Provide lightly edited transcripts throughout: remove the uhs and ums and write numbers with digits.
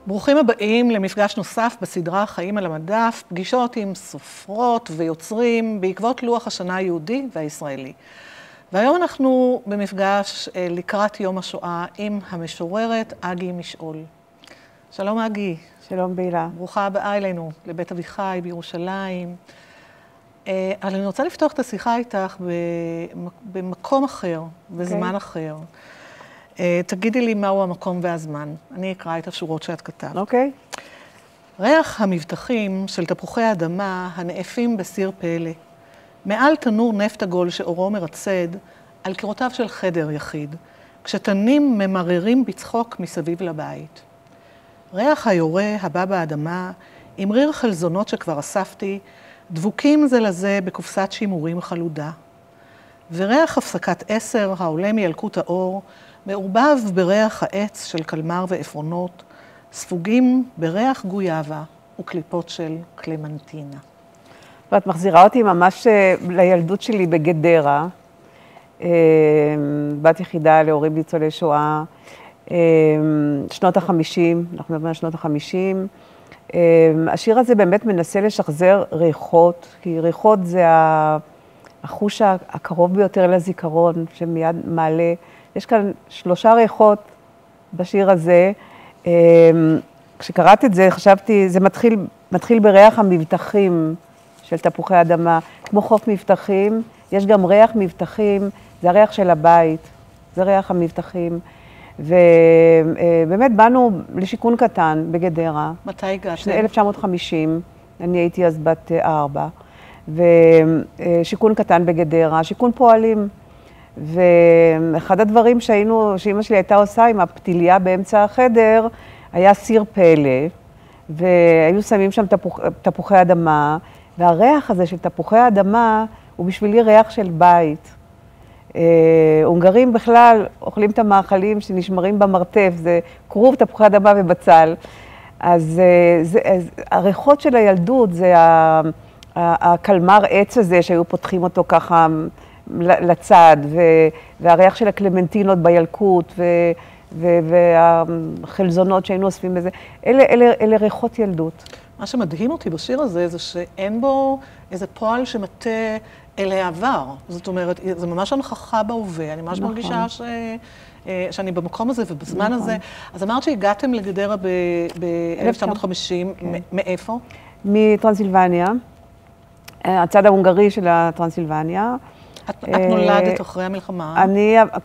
ברוכים הבאים למפגש נוסף בסדרה חיים על המדף, פגישות עם סופרות ויוצרים בעקבות לוח השנה היהודי והישראלי. והיום אנחנו במפגש לקראת יום השואה עם המשוררת אגי משעול. שלום אגי. שלום בילה. ברוכה הבאה אלינו לבית אביחי בירושלים. אבל אני רוצה לפתוח את השיחה איתך במקום אחר, בזמן אחר. תגידי לי מהו המקום והזמן. אני אקרא את השורות שאת כתבת. אוקיי. ריח המבטחים של תפוחי האדמה הנאפים בסיר פלא, מעל תנור נפט עגול שאורו מרצד, על קירותיו של חדר יחיד, כשתנים ממררים בצחוק מסביב לבית. ריח היורה הבא באדמה, עם ריר חלזונות שכבר אספתי, דבוקים זה לזה בקופסת שימורים חלודה. וריח הפסקת 10 העולה מילקוט האור, מעורבב בריח העץ של קלמר ועפרונות, ספוגים בריח גויאבה וקליפות של קלמנטינה. ואת מחזירה אותי ממש לילדות שלי בגדרה, בת יחידה להורים ניצולי שואה, שנות ה-50, אנחנו מדברים על שנות ה-50. השיר הזה באמת מנסה לשחזר ריחות, כי ריחות זה החוש הקרוב ביותר לזיכרון שמיד מעלה. יש כאן 3 ריחות בשיר הזה. כשקראת את זה, חשבתי, זה מתחיל בריח המבטחים של תפוחי אדמה. כמו חוף מבטחים, יש גם ריח מבטחים, זה הריח של הבית, זה ריח המבטחים. ובאמת באנו לשיכון קטן בגדרה. מתי הגעתם? 1950, אני הייתי אז בת 4, ושיכון קטן בגדרה, שיכון פועלים. ואחד הדברים שאמא שלי הייתה עושה עם הפתיליה באמצע החדר, היה סיר פלא, והיו שמים שם תפוחי אדמה, והריח הזה של תפוחי האדמה הוא בשבילי ריח של בית. הונגרים בכלל אוכלים את המאכלים שנשמרים במרתף, זה כרוב, תפוחי אדמה ובצל. אז הריחות של הילדות זה הקלמר עץ הזה שהיו פותחים אותו ככה לצד, והריח של הקלמנטינות בילקוט, והחלזונות שהיינו אוספים בזה. אלה ריחות ילדות. מה שמדהים אותי בשיר הזה, זה שאין בו איזה פועל שמטה אל העבר. זאת אומרת, זה ממש הנכחה בהווה. אני ממש מרגישה שאני במקום הזה ובזמן הזה. אז אמרת שהגעתם לגדרה ב-1950, מאיפה? מטרנסילבניה, הצד ההונגרי של הטרנסילבניה. את נולדת אחרי המלחמה?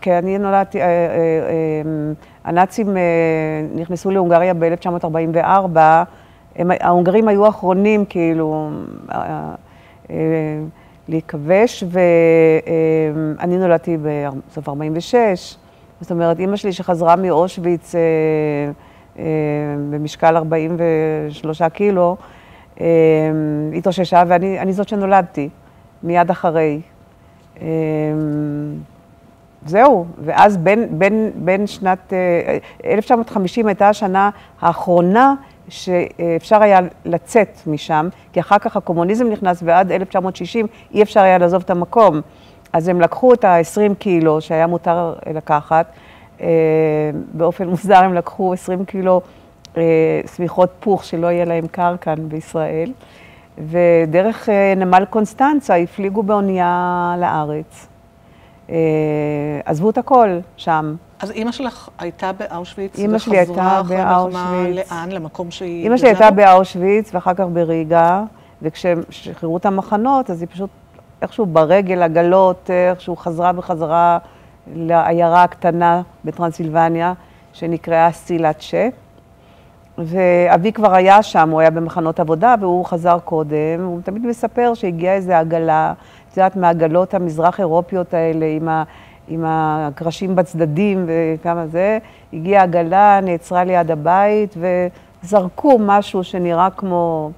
אני נולדתי, הנאצים נכנסו להונגריה ב-1944, ההונגרים היו האחרונים כאילו להיכבש, ואני נולדתי בסוף 46, זאת אומרת, אמא שלי שחזרה מאושוויץ במשקל 43 קילו, התאוששה, ואני זאת שנולדתי מיד אחרי. זהו, ואז בין שנת 1950 הייתה השנה האחרונה שאפשר היה לצאת משם, כי אחר כך הקומוניזם נכנס ועד 1960 אי אפשר היה לעזוב את המקום. אז הם לקחו את ה-20 קילו שהיה מותר לקחת, באופן מוזר הם לקחו 20 קילו סמיכות פוך שלא יהיה להם קר כאן בישראל, ודרך נמל קונסטנצה הפליגו באונייה לארץ. עזבו את הכל שם. אז אמא שלך הייתה באושוויץ וחזרה אחרי המלחמה לאן? למקום שהיא... אמא שלי הייתה באושוויץ ואחר כך בריגה, וכששחררו את המחנות, אז היא פשוט איכשהו ברגל, עגלות, איכשהו חזרה לעיירה הקטנה בטרנסילבניה, שנקראה סילאצ'ה. ואבי כבר היה שם, הוא היה במחנות עבודה, והוא חזר קודם. הוא תמיד מספר שהגיעה איזו עגלה, את יודעת, מהעגלות המזרח אירופיות האלה, עם הקרשים בצדדים וכמה זה. הגיעה עגלה, נעצרה ליד הבית, וזרקו משהו שנראה כמו,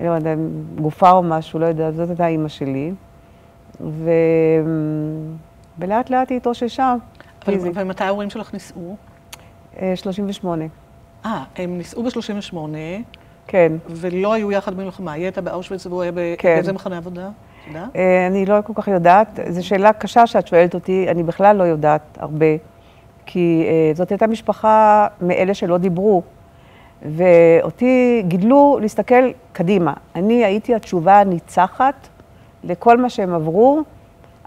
לא יודע, גופה או משהו, לא יודע, זאת הייתה אימא שלי. ולאט לאט היא התאוששה. ומתי ההורים שלך נישאו? 38. הם נישאו ב-38. כן. ולא היו יחד במלחמה. היא הייתה באושוויץ והוא היה באיזה מחנה עבודה? אני לא כל כך יודעת. זו שאלה קשה שאת שואלת אותי, אני בכלל לא יודעת הרבה. כי זאת הייתה משפחה מאלה שלא דיברו. ואותי גידלו להסתכל קדימה. אני הייתי התשובה הניצחת לכל מה שהם עברו.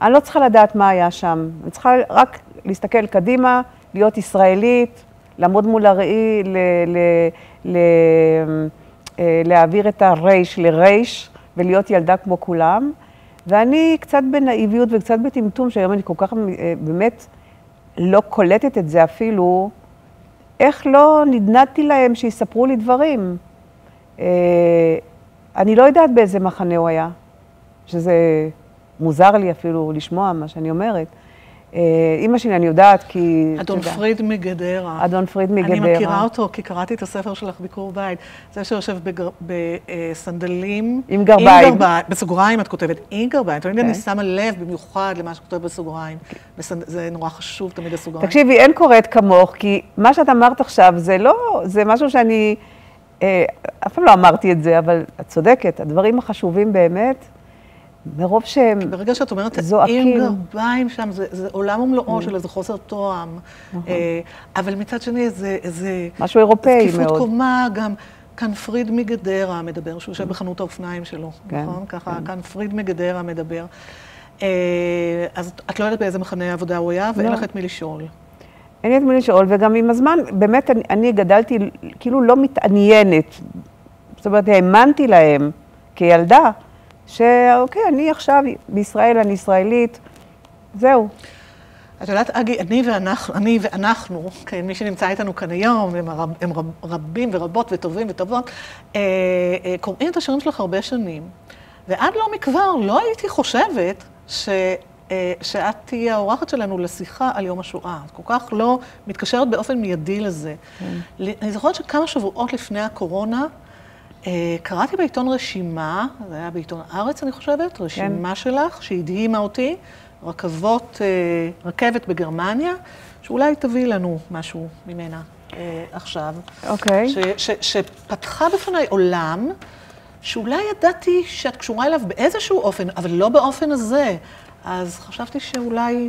אני לא צריכה לדעת מה היה שם. אני צריכה רק להסתכל קדימה, להיות ישראלית, לעמוד מול הראי, להעביר את הרייש לרייש, ולהיות ילדה כמו כולם. ואני קצת בנאיביות וקצת בטמטום, שהיום אני כל כך באמת לא קולטת את זה אפילו, איך לא נדנדתי להם שיספרו לי דברים. אני לא יודעת באיזה מחנה הוא היה, שזה מוזר לי אפילו לשמוע מה שאני אומרת. אמא שלי, אני יודעת כי... אדון פריד מגדרה. אדון פריד מגדרה. אני מכירה אותו כי קראתי את הספר שלך ביקור בית. זה שיושב בסנדלים... עם גרביים. בסוגריים את כותבת, עם גרביים. תמיד אני שמה לב במיוחד למה שכותבת בסוגריים. זה נורא חשוב תמיד הסוגריים. תקשיבי, אין קוראת כמוך, כי מה שאת אמרת עכשיו זה לא... זה משהו שאני... אף פעם לא אמרתי את זה, אבל את צודקת. הדברים החשובים באמת... מרוב שהם זועקים. ברגע שאת אומרת, עם גרביים שם, זה עולם ומלואו של איזה חוסר תואם. אבל מצד שני, זה... משהו אירופאי מאוד. זקיפות קומה, גם כאן פריד מגדרה מדבר, שהוא יושב בחנות האופניים שלו, נכון? ככה, כאן פריד מגדרה מדבר. אז את לא יודעת באיזה מחנה עבודה הוא היה, ואין לך את מי לשאול. אין לי את מי לשאול, וגם עם הזמן, באמת, אני גדלתי כאילו לא מתעניינת. זאת אומרת, האמנתי להם כילדה. שאוקיי, אני עכשיו בישראל, אני ישראלית, זהו. את יודעת, אגי, אני ואנחנו, כן, מי שנמצא איתנו כאן היום, הם רבים ורבות וטובים וטובות, קוראים את השירים שלך הרבה שנים. ועד לא מכבר לא הייתי חושבת שאת תהיה האורחת שלנו לשיחה על יום השואה. את כל כך לא מתקשרת באופן מיידי לזה. אני זוכרת שכמה שבועות לפני הקורונה, קראתי בעיתון רשימה, זה היה בעיתון הארץ אני חושבת, רשימה שלך שהדהימה אותי, רכבת בגרמניה, שאולי תביא לנו משהו ממנה עכשיו. אוקיי. שפתחה בפני עולם, שאולי ידעתי שאת קשורה אליו באיזשהו אופן, אבל לא באופן הזה. אז חשבתי שאולי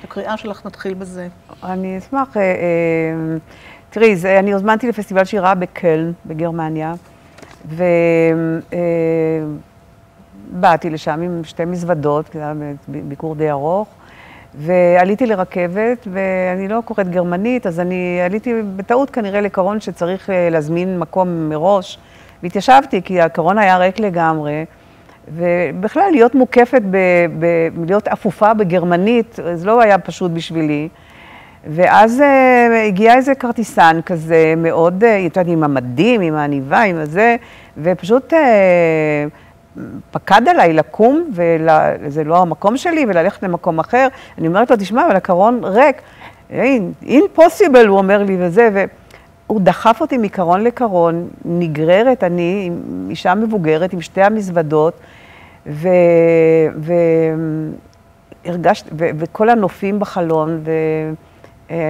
הקריאה שלך נתחיל בזה. אני אשמח. תראי, אני הוזמנתי לפסטיבל שירה בקלן, בגרמניה. ובאתי לשם עם שתי מזוודות, זה היה ביקור די ארוך, ועליתי לרכבת, ואני לא קוראת גרמנית, אז אני עליתי בטעות כנראה לקרון שצריך להזמין מקום מראש, והתיישבתי כי הקרון היה ריק לגמרי, ובכלל להיות מוקפת, להיות אפופה בגרמנית, זה לא היה פשוט בשבילי. ואז הגיע איזה כרטיסן כזה, מאוד, יודעת, עם המדים, עם העניבה, עם הזה, ופשוט פקד עליי לקום, וזה לא המקום שלי, וללכת למקום אחר. אני אומרת לו, תשמע, אבל הקרון ריק. impossible, הוא אומר לי, וזה, והוא דחף אותי מקרון לקרון, נגררת, אני עם אישה מבוגרת, עם שתי המזוודות, וכל הנופים בחלון,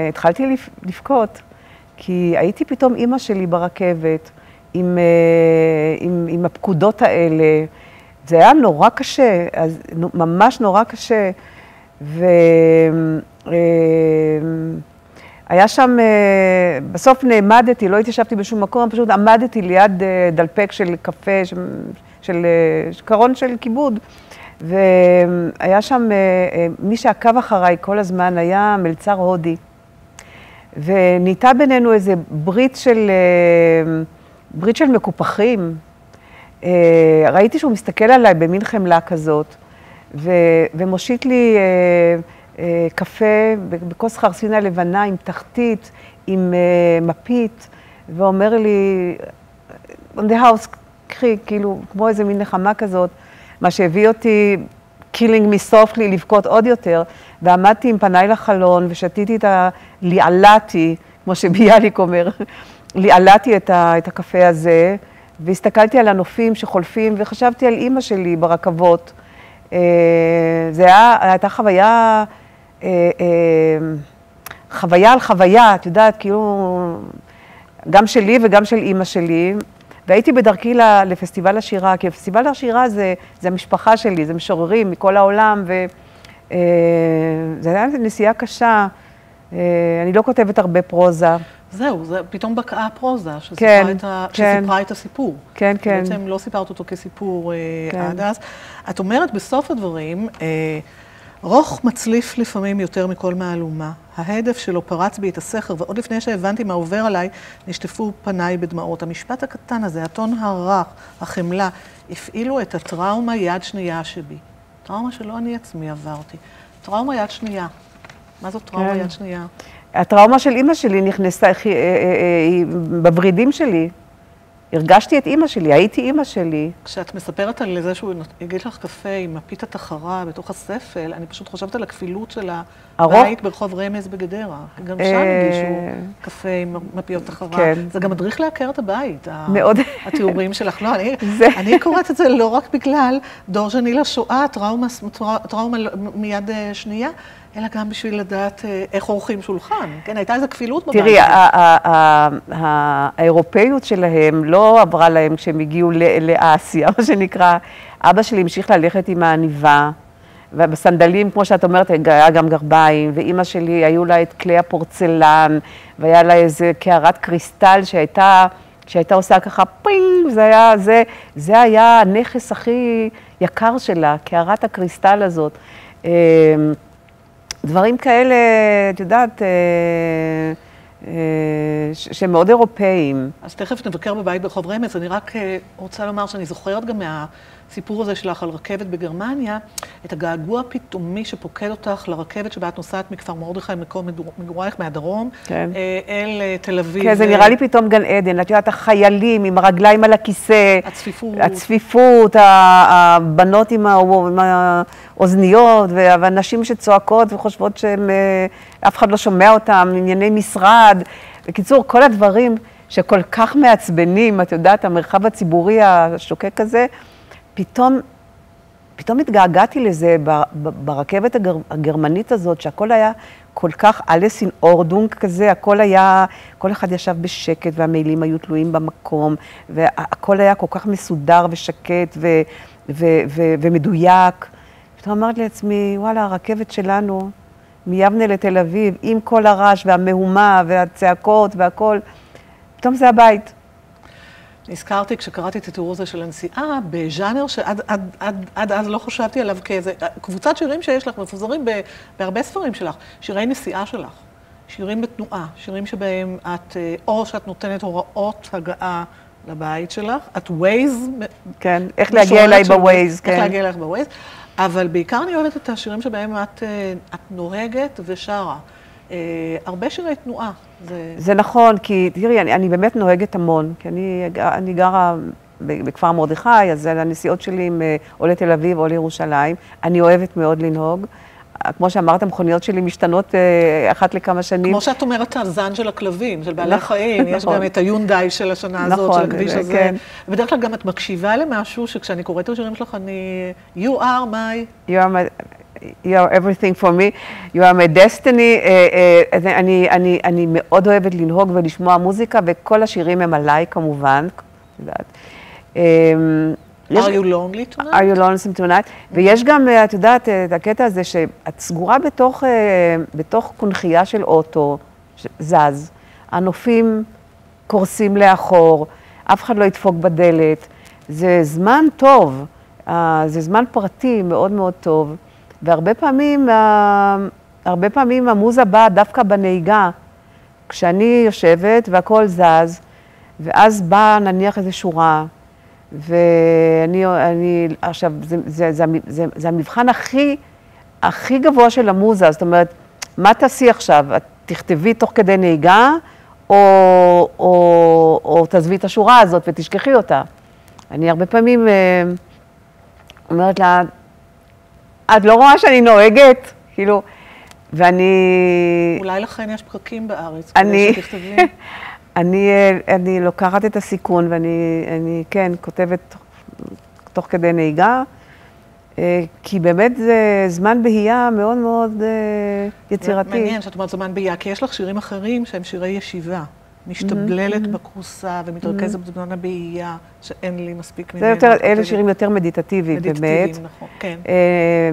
התחלתי לבכות, כי הייתי פתאום אימא שלי ברכבת, עם הפקודות האלה. זה היה נורא קשה, ממש נורא קשה. היה שם, בסוף נעמדתי, לא התיישבתי בשום מקום, פשוט עמדתי ליד דלפק של קפה, של קרון של כיבוד. והיה שם, מי שעקב אחריי כל הזמן היה מלצר הודי. ונהייתה בינינו איזה ברית של מקופחים. ראיתי שהוא מסתכל עליי במין חמלה כזאת, ומושיט לי קפה בכוס חרסינה לבנה עם תחתית, עם מפית, ואומר לי, on the house, קחי, כאילו, כמו איזה מין נחמה כזאת, מה שהביא אותי, killing me softly, לבכות עוד יותר, ועמדתי עם פניי לחלון, ושתיתי ליעלתי, כמו שביאליק אומר, ליעלתי את הקפה הזה, והסתכלתי על הנופים שחולפים, וחשבתי על אימא שלי ברכבות. זה הייתה חוויה על חוויה, את יודעת, כאילו, גם שלי וגם של אימא שלי. והייתי בדרכי לפסטיבל השירה, כי פסטיבל השירה זה המשפחה שלי, זה משוררים מכל העולם, וזה היה נסיעה קשה. אני לא כותבת הרבה פרוזה. זהו, פתאום בקעה פרוזה, כן, שסיפרה את הסיפור. כן, כן. בעצם לא סיפרת אותו כסיפור עד אז. את אומרת בסוף הדברים, רוך מצליף לפעמים יותר מכל מהלומה. ההדף שלו פרץ בי את הסכר, ועוד לפני שהבנתי מה עובר עליי, נשטפו פניי בדמעות. המשפט הקטן הזה, הטון הרך, החמלה, הפעילו את הטראומה יד שנייה שבי. טראומה שלא אני עצמי עברתי. טראומה יד שנייה. מה זאת טראומה יד שנייה? הטראומה של אמא שלי נכנסה בברידים שלי. הרגשתי את אמא שלי, הייתי אמא שלי. כשאת מספרת על זה שהוא הגיש לך קפה עם מפית התחרה בתוך הספל, אני פשוט חושבת על הכפילות של הבית ברחוב רמז בגדרה. גם שם הגישו קפה עם מפיות תחרה. זה גם מדריך להכר את הבית, התיאורים שלך. לא, אני קוראת את זה לא רק בגלל דור שני לשואה, טראומה מיד שנייה, אלא גם בשביל לדעת איך עורכים שולחן. כן, הייתה איזו כפילות בבית. תראי, האירופאיות שלהם לא עברה להם כשהם הגיעו לאסיה, מה שנקרא. אבא שלי המשיך ללכת עם העניבה, ובסנדלים, כמו שאת אומרת, היה גם גרביים, ואימא שלי, היו לה את כלי הפורצלן, והיה לה איזה קערת קריסטל שהייתה עושה ככה פינג, זה היה הנכס הכי יקר שלה, קערת הקריסטל הזאת. דברים כאלה, את יודעת, שהם מאוד אירופאיים. אז תכף נבקר בבית ברחוב רמז. אני רק רוצה לומר שאני זוכרת גם מהסיפור הזה שלך על רכבת בגרמניה, את הגעגוע פתאומי שפוקד אותך לרכבת שבה את נוסעת מכפר מרדכי, מקום מגורייך מהדרום, אל תל אביב. כן, זה נראה לי פתאום גן עדן. את יודעת, החיילים עם הרגליים על הכיסא, הצפיפות, הבנות עם האוזניות, והנשים שצועקות וחושבות שאף אחד לא שומע אותם, ענייני משרד. בקיצור, כל הדברים שכל כך מעצבנים, את יודעת, המרחב הציבורי השוקק הזה, פתאום התגעגעתי לזה ברכבת הגרמנית הזאת, שהכל היה כל כך אלסין אורדונג כזה, הכל היה, כל אחד ישב בשקט והמעילים היו תלויים במקום, והכל היה כל כך מסודר ושקט ומדויק. פתאום אמרתי לעצמי, וואלה, הרכבת שלנו מיבנה לתל אביב, עם כל הרעש והמהומה והצעקות והכל, פתאום זה הבית. נזכרתי כשקראתי את התיאור הזה של הנסיעה, בז'אנר שעד אז לא חשבתי עליו כאיזה, קבוצת שירים שיש לך, מפוזרים בהרבה ספרים שלך, שירי נסיעה שלך, שירים בתנועה, שירים שבהם את, או שאת נותנת הוראות הגעה לבית שלך, את ווייז. כן, איך להגיע אליי בווייז, כן. איך להגיע אלייך בווייז, אבל בעיקר אני אוהבת את השירים שבהם את נוהגת ושרה. הרבה שירי תנועה. זה נכון, כי תראי, אני באמת נוהגת המון, כי אני גרה בכפר מרדכי, אז הנסיעות שלי או לתל אביב או לירושלים, אני אוהבת מאוד לנהוג. כמו שאמרת, המכוניות שלי משתנות אחת לכמה שנים. כמו שאת אומרת, הזן של הכלבים, של בעלי החיים, יש גם את היונדאי של השנה הזאת, של הכביש הזה. ובדרך כלל גם את מקשיבה למשהו, שכשאני קוראת את השירים שלך, you are my... You are everything for me, you are my destiny. אני מאוד אוהבת לנהוג ולשמוע מוזיקה, וכל השירים הם עליי כמובן. Are you lonely tonight? Are you lonely tonight? ויש גם, את יודעת, את הקטע הזה שאת סגורה בתוך קונחייה של אוטו, זז. הנופים קורסים לאחור, אף אחד לא ידפוק בדלת. זה זמן טוב, זה זמן פרטי מאוד מאוד טוב. והרבה פעמים המוזה באה דווקא בנהיגה, כשאני יושבת והכל זז, ואז באה נניח איזו שורה, עכשיו, זה המבחן הכי גבוה של המוזה, זאת אומרת, מה תעשי עכשיו? את תכתבי תוך כדי נהיגה, או תעזבי את השורה הזאת ותשכחי אותה. אני הרבה פעמים אומרת לה, את לא רואה שאני נוהגת, כאילו, ואני... אולי לכן יש פרקים בארץ, כדי שתכתבי. אני לוקחת את הסיכון, ואני כן, כותבת תוך כדי נהיגה, כי באמת זה זמן בהייה מאוד מאוד יצירתי. מעניין שאת אומרת זמן בהייה, כי יש לך שירים אחרים שהם שירי ישיבה. משתבללת בכורסה ומתרכזת בזמן הבהייה, שאין לי מספיק ממנו. אלה שירים יותר מדיטטיביים, באמת. מדיטטיביים, נכון, כן.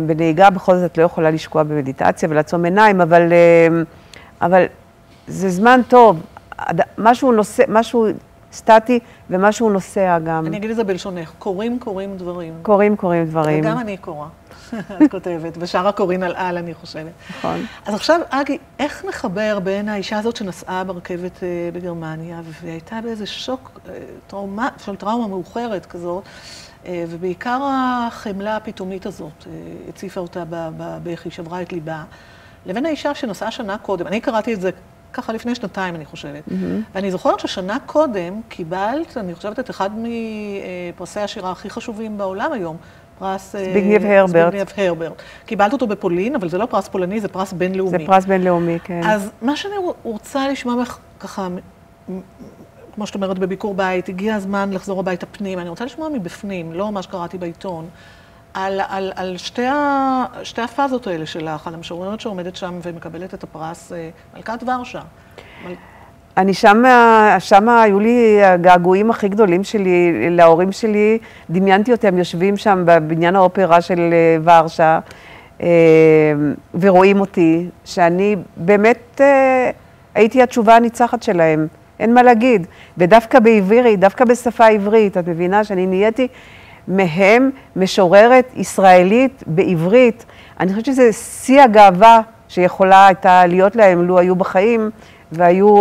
בנהיגה בכל זאת לא יכולה לשקוע במדיטציה ולעצום עיניים, אבל זה זמן טוב. משהו סטטי ומשהו נוסע גם. אני אגיד את זה בלשונך, קורים דברים. קורים דברים. וגם אני קורא, את כותבת, ושרה קורין על, אני חושבת. נכון. אז עכשיו, אגי, איך נחבר בין האישה הזאת שנסעה ברכבת בגרמניה, והייתה באיזה שוק, טראומה מאוחרת כזאת, ובעיקר החמלה הפתאומית הזאת הציפה אותה בבכי, שברה את ליבה, לבין האישה שנסעה שנה קודם. אני קראתי את זה ככה לפני שנתיים, אני חושבת. ואני זוכרת ששנה קודם קיבלת, אני חושבת, את אחד מפרסי השירה הכי חשובים בעולם היום, פרס זביגנייב הרברט. קיבלת אותו בפולין, אבל זה לא פרס פולני, זה פרס בינלאומי. זה פרס בינלאומי, כן. אז מה שאני רוצה לשמוע ממך ככה, כמו שאת אומרת, בביקור בית, הגיע הזמן לחזור הביתה פנים. אני רוצה לשמוע מבפנים, לא מה שקראתי בעיתון, על שתי הפאזות האלה שלך, על המשוררת שעומדת שם ומקבלת את הפרס, מלכת ורשה. אני שם היו לי הגעגועים הכי גדולים שלי, להורים שלי, דמיינתי אותם יושבים שם בבניין האופרה של ורשה, ורואים אותי, שאני באמת הייתי התשובה הניצחת שלהם, אין מה להגיד. ודווקא בעברית, דווקא בשפה העברית, את מבינה שאני נהייתי מהם משוררת ישראלית בעברית. אני חושבת שזה שיא הגאווה שיכולה הייתה להיות להם לו היו בחיים, והיו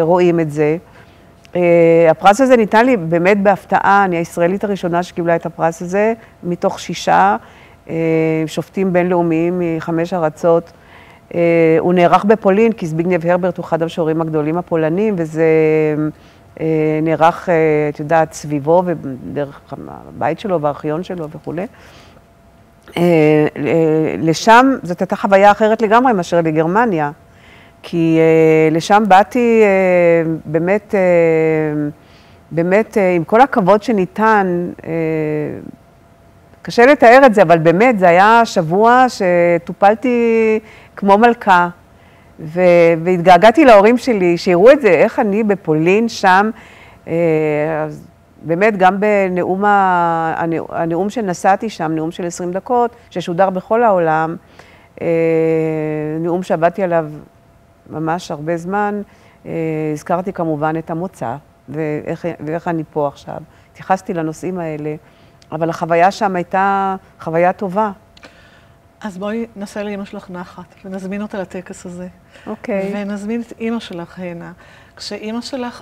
רואים את זה. הפרס הזה ניתן לי באמת בהפתעה, אני הישראלית הראשונה שקיבלה את הפרס הזה, מתוך 6 שופטים בינלאומיים מ5 ארצות. הוא נערך בפולין, כי זביגנייב הרברט הוא אחד המשוררים הגדולים הפולנים, וזה נערך, את יודעת, סביבו ודרך הבית שלו והארכיון שלו וכו'. לשם זאת הייתה חוויה אחרת לגמרי מאשר לגרמניה. כי לשם באתי באמת, עם כל הכבוד שניתן, קשה לתאר את זה, אבל באמת זה היה שבוע שטופלתי כמו מלכה, והתגעגעתי להורים שלי, שיראו את זה, איך אני בפולין שם, באמת גם הנאום שנסעתי שם, נאום של 20 דקות, ששודר בכל העולם, נאום שעבדתי עליו ממש הרבה זמן, הזכרתי כמובן את המוצא, ואיך אני פה עכשיו. התייחסתי לנושאים האלה, אבל החוויה שם הייתה חוויה טובה. אז בואי נעשה לאמא שלך נחת, ונזמין אותה לטקס הזה. אוקיי. ונזמין את אמא שלך הנה. כשאמא שלך,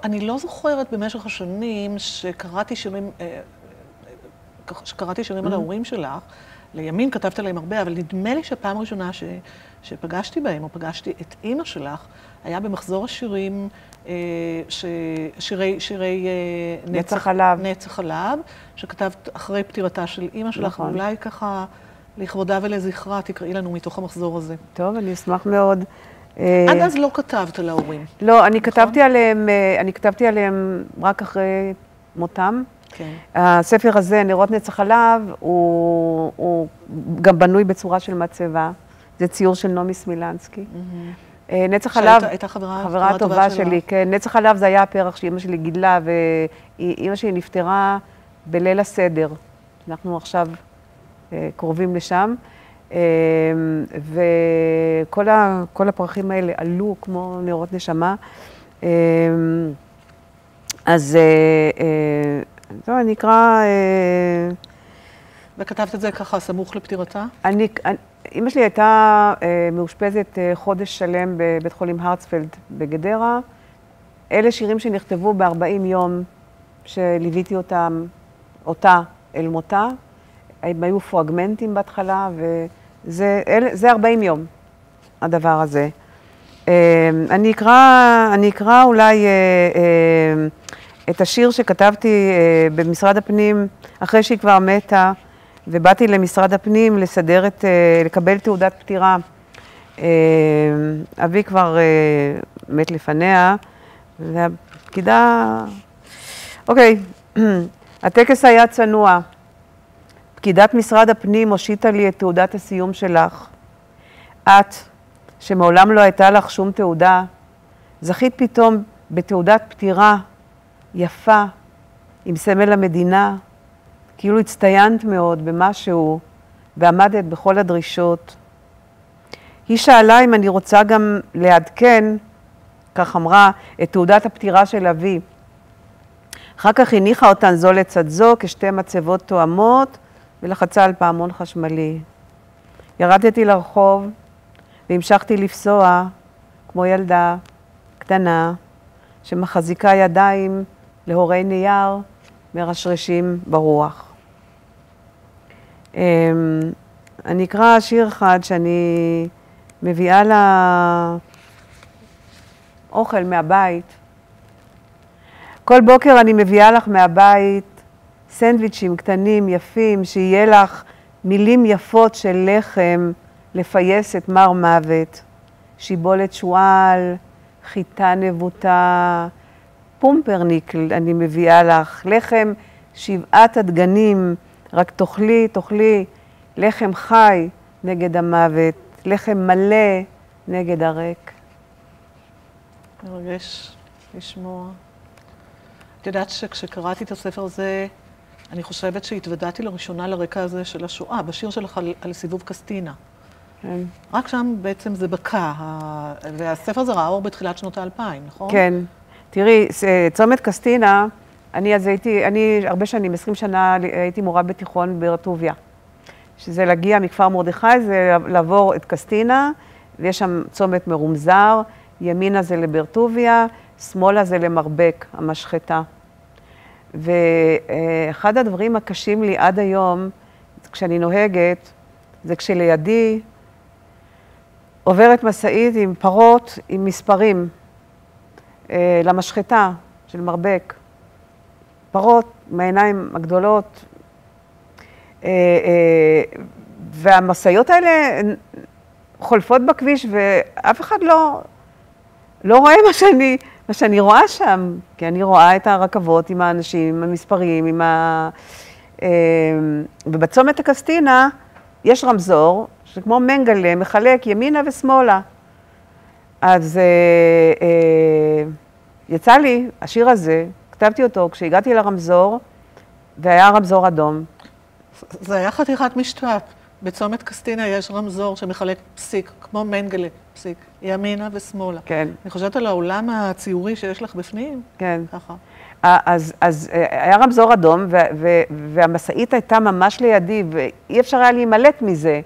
אני לא זוכרת במשך השנים שקראתי שירים על ההורים שלך, לימין כתבת עליהם הרבה, אבל נדמה לי שהפעם הראשונה שפגשתי בהם, או פגשתי את אמא שלך, היה במחזור השירים, שירי נצח חלב. נצח חלב, שכתבת אחרי פטירתה של אמא שלך, נכון. ואולי ככה לכבודה ולזכרה, תקראי לנו מתוך המחזור הזה. טוב, אני אשמח מאוד. עד אז לא כתבת על ההורים. לא, אני כתבתי עליהם רק אחרי מותם. כן. הספר הזה, נרות נצח חלב, הוא גם בנוי בצורה של מצבה. זה ציור של נעמי סמילנסקי. נצח חלב, הייתה חברה טובה שלי, כן. נצח חלב זה היה הפרח שאמא שלי גידלה, ואמא שלי נפטרה בליל הסדר. אנחנו עכשיו קרובים לשם, וכל הפרחים האלה עלו כמו נרות נשמה. אז טוב, אני אקרא... וכתבת את זה ככה סמוך לפטירתה? אמא שלי הייתה מאושפזת חודש שלם בבית חולים הרצפלד בגדרה. אלה שירים שנכתבו ב40 יום שליוויתי אותה אל מותה. הם היו פרגמנטים בהתחלה, וזה 40 יום, הדבר הזה. אני אקרא אולי את השיר שכתבתי במשרד הפנים, אחרי שהיא כבר מתה, ובאתי למשרד הפנים לקבל תעודת פטירה. אבי כבר מת לפניה, והפקידה... אוקיי, הטקס היה צנוע. פקידת משרד הפנים הושיטה לי את תעודת הסיום שלך. את, שמעולם לא הייתה לך שום תעודה, זכית פתאום בתעודת פטירה יפה, עם סמל המדינה, כאילו הצטיינת מאוד במשהו, ועמדת בכל הדרישות. היא שאלה אם אני רוצה גם לעדכן כך אמרה, את תעודת הפטירה של אבי. אחר כך הניחה אותן זו לצד זו כשתי מצבות תואמות, ולחצה על פעמון חשמלי. ירדתי לרחוב והמשכתי לפסוע כמו ילדה קטנה שמחזיקה ידיים להורי נייר מרשרשים ברוח. אני אקרא שיר אחד שאני מביאה לאוכל מהבית. כל בוקר אני מביאה לך מהבית סנדוויצ'ים קטנים יפים, שיהיה לך מילים יפות של לחם לפייס את מר מוות, שיבולת שועל, חיטה נבוטה, פומפרניק אני מביאה לך, לחם 7 הדגנים, רק תאכלי, לחם חי נגד המוות, לחם מלא נגד הריק. מרגש לשמוע. את יודעת שכשקראתי את הספר הזה, אני חושבת שהתוודעתי לראשונה לרקע הזה של השואה, בשיר שלך על סיבוב קסטינה. כן. רק שם בעצם זה בקע, והספר הזה ראה אור בתחילת שנות ה-2000, נכון? כן. תראי, צומת קסטינה, אני הרבה שנים, 20 שנה, הייתי מורה בתיכון ברטוביה. שזה להגיע מכפר מרדכי, זה לעבור את קסטינה, ויש שם צומת מרומזר, ימינה זה לברטוביה, שמאלה זה למרבק, המשחטה. ואחד הדברים הקשים לי עד היום, כשאני נוהגת, זה כשלידי עוברת משאית עם פרות, עם מספרים, למשחטה של מרבק. פרות מהעיניים הגדולות, והמשאיות האלה חולפות בכביש, ואף אחד לא רואה מה שאני רואה שם, כי אני רואה את הרכבות עם האנשים, עם המספרים, ובצומת הקסטינה יש רמזור, שכמו מנגלה, מחלק ימינה ושמאלה. אז יצא לי, השיר הזה, כתבתי אותו כשהגעתי לרמזור, והיה רמזור אדום. זה היה חתיכת משפט. בצומת קסטינה יש רמזור שמחלק פסיק, כמו מנגלה, פסיק, ימינה ושמאלה. כן. אני חושבת על העולם הציורי שיש לך בפנים. כן. ככה. אז היה רמזור אדום, והמשאית הייתה ממש לידי, ואי אפשר היה להימלט מזה.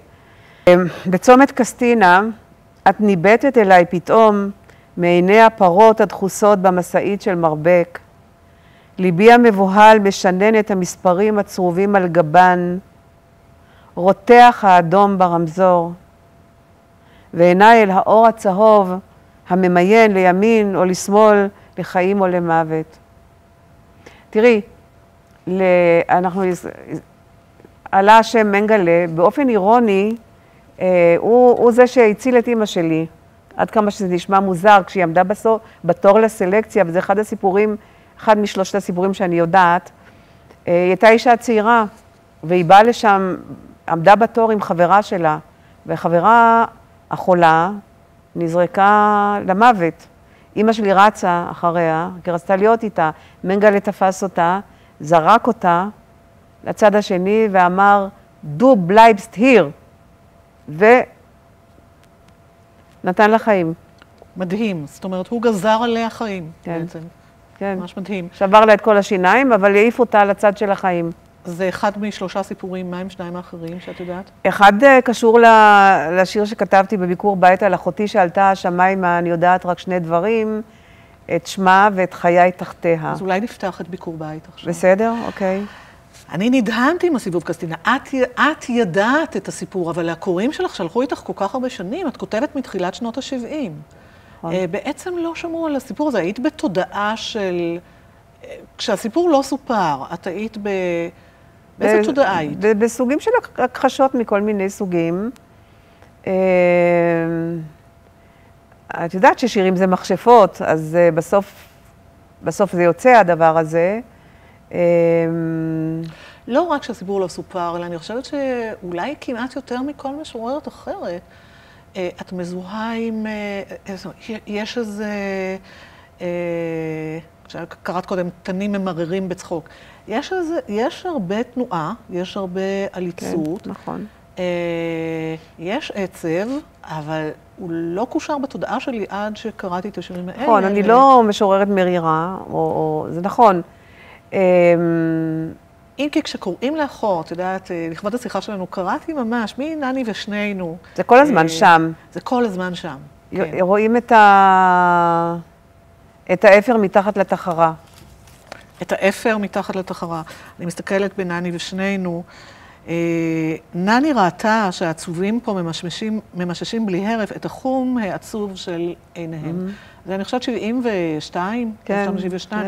בצומת קסטינה, את ניבטת אליי פתאום מעיני הפרות הדחוסות במשאית של מרבק. ליבי המבוהל משנן את המספרים הצרובים על גבן, רותח האדום ברמזור, ועיניי אל האור הצהוב הממיין לימין או לשמאל, לחיים או למוות. תראי, עלה השם מנגלה, באופן אירוני, הוא זה שהציל את אמא שלי, עד כמה שזה נשמע מוזר, כשהיא עמדה בתור לסלקציה, וזה אחד משלושת הסיפורים שאני יודעת, היא הייתה אישה צעירה, והיא באה לשם, עמדה בתור עם חברה שלה, וחברה החולה נזרקה למוות. אמא שלי רצה אחריה, כי רצתה להיות איתה, מנגלה תפס אותה, זרק אותה לצד השני ואמר, Du bleibst hier, ונתן לה חיים. מדהים, זאת אומרת, הוא גזר עליה חיים. כן, בעצם. כן. ממש מדהים. שבר לה את כל השיניים, אבל העיף אותה לצד של החיים. זה אחד משלושה סיפורים, מה הם שניים האחרים שאת יודעת? אחד קשור לשיר שכתבתי בביקור בית על אחותי שעלתה השמיימה, אני יודעת רק 2 דברים, את שמה ואת חיי תחתיה. אז אולי נפתח את ביקור בית עכשיו. בסדר? אוקיי. אני נדהמתי עם הסיבוב קסטינה. את ידעת את הסיפור, אבל הקוראים שלך שלחו איתך כל כך הרבה שנים, את כותבת מתחילת שנות ה-70. בעצם לא שמעו על הסיפור הזה, היית בתודעה של... כשהסיפור לא סופר, את היית באיזה תודעה היית? בסוגים של הכחשות מכל מיני סוגים. את יודעת ששירים זה מכשפות, אז בסוף זה יוצא הדבר הזה. לא רק שהסיפור לא סופר, אלא אני חושבת שאולי כמעט יותר מכל משוררת אחרת, את מזוהה עם... יש איזה... קראת קודם, תנים ממררים בצחוק. יש הרבה תנועה, יש הרבה עליצות. כן, נכון. יש עצב, אבל הוא לא קושר בתודעה שלי עד שקראתי את השירים האלה. נכון, אני לא משוררת מרירה, זה נכון. אם כי כשקוראים לאחור, את יודעת, לכבוד השיחה שלנו, קראתי ממש, מי נני ושנינו. זה כל הזמן שם. זה כל הזמן שם. רואים את האפר מתחת לתחרה. את האפר מתחת לתחרה. אני מסתכלת בנני ושנינו. נני ראתה שהעצובים פה ממששים בלי הרף את החום העצוב של עיניהם. זה אני חושבת 72,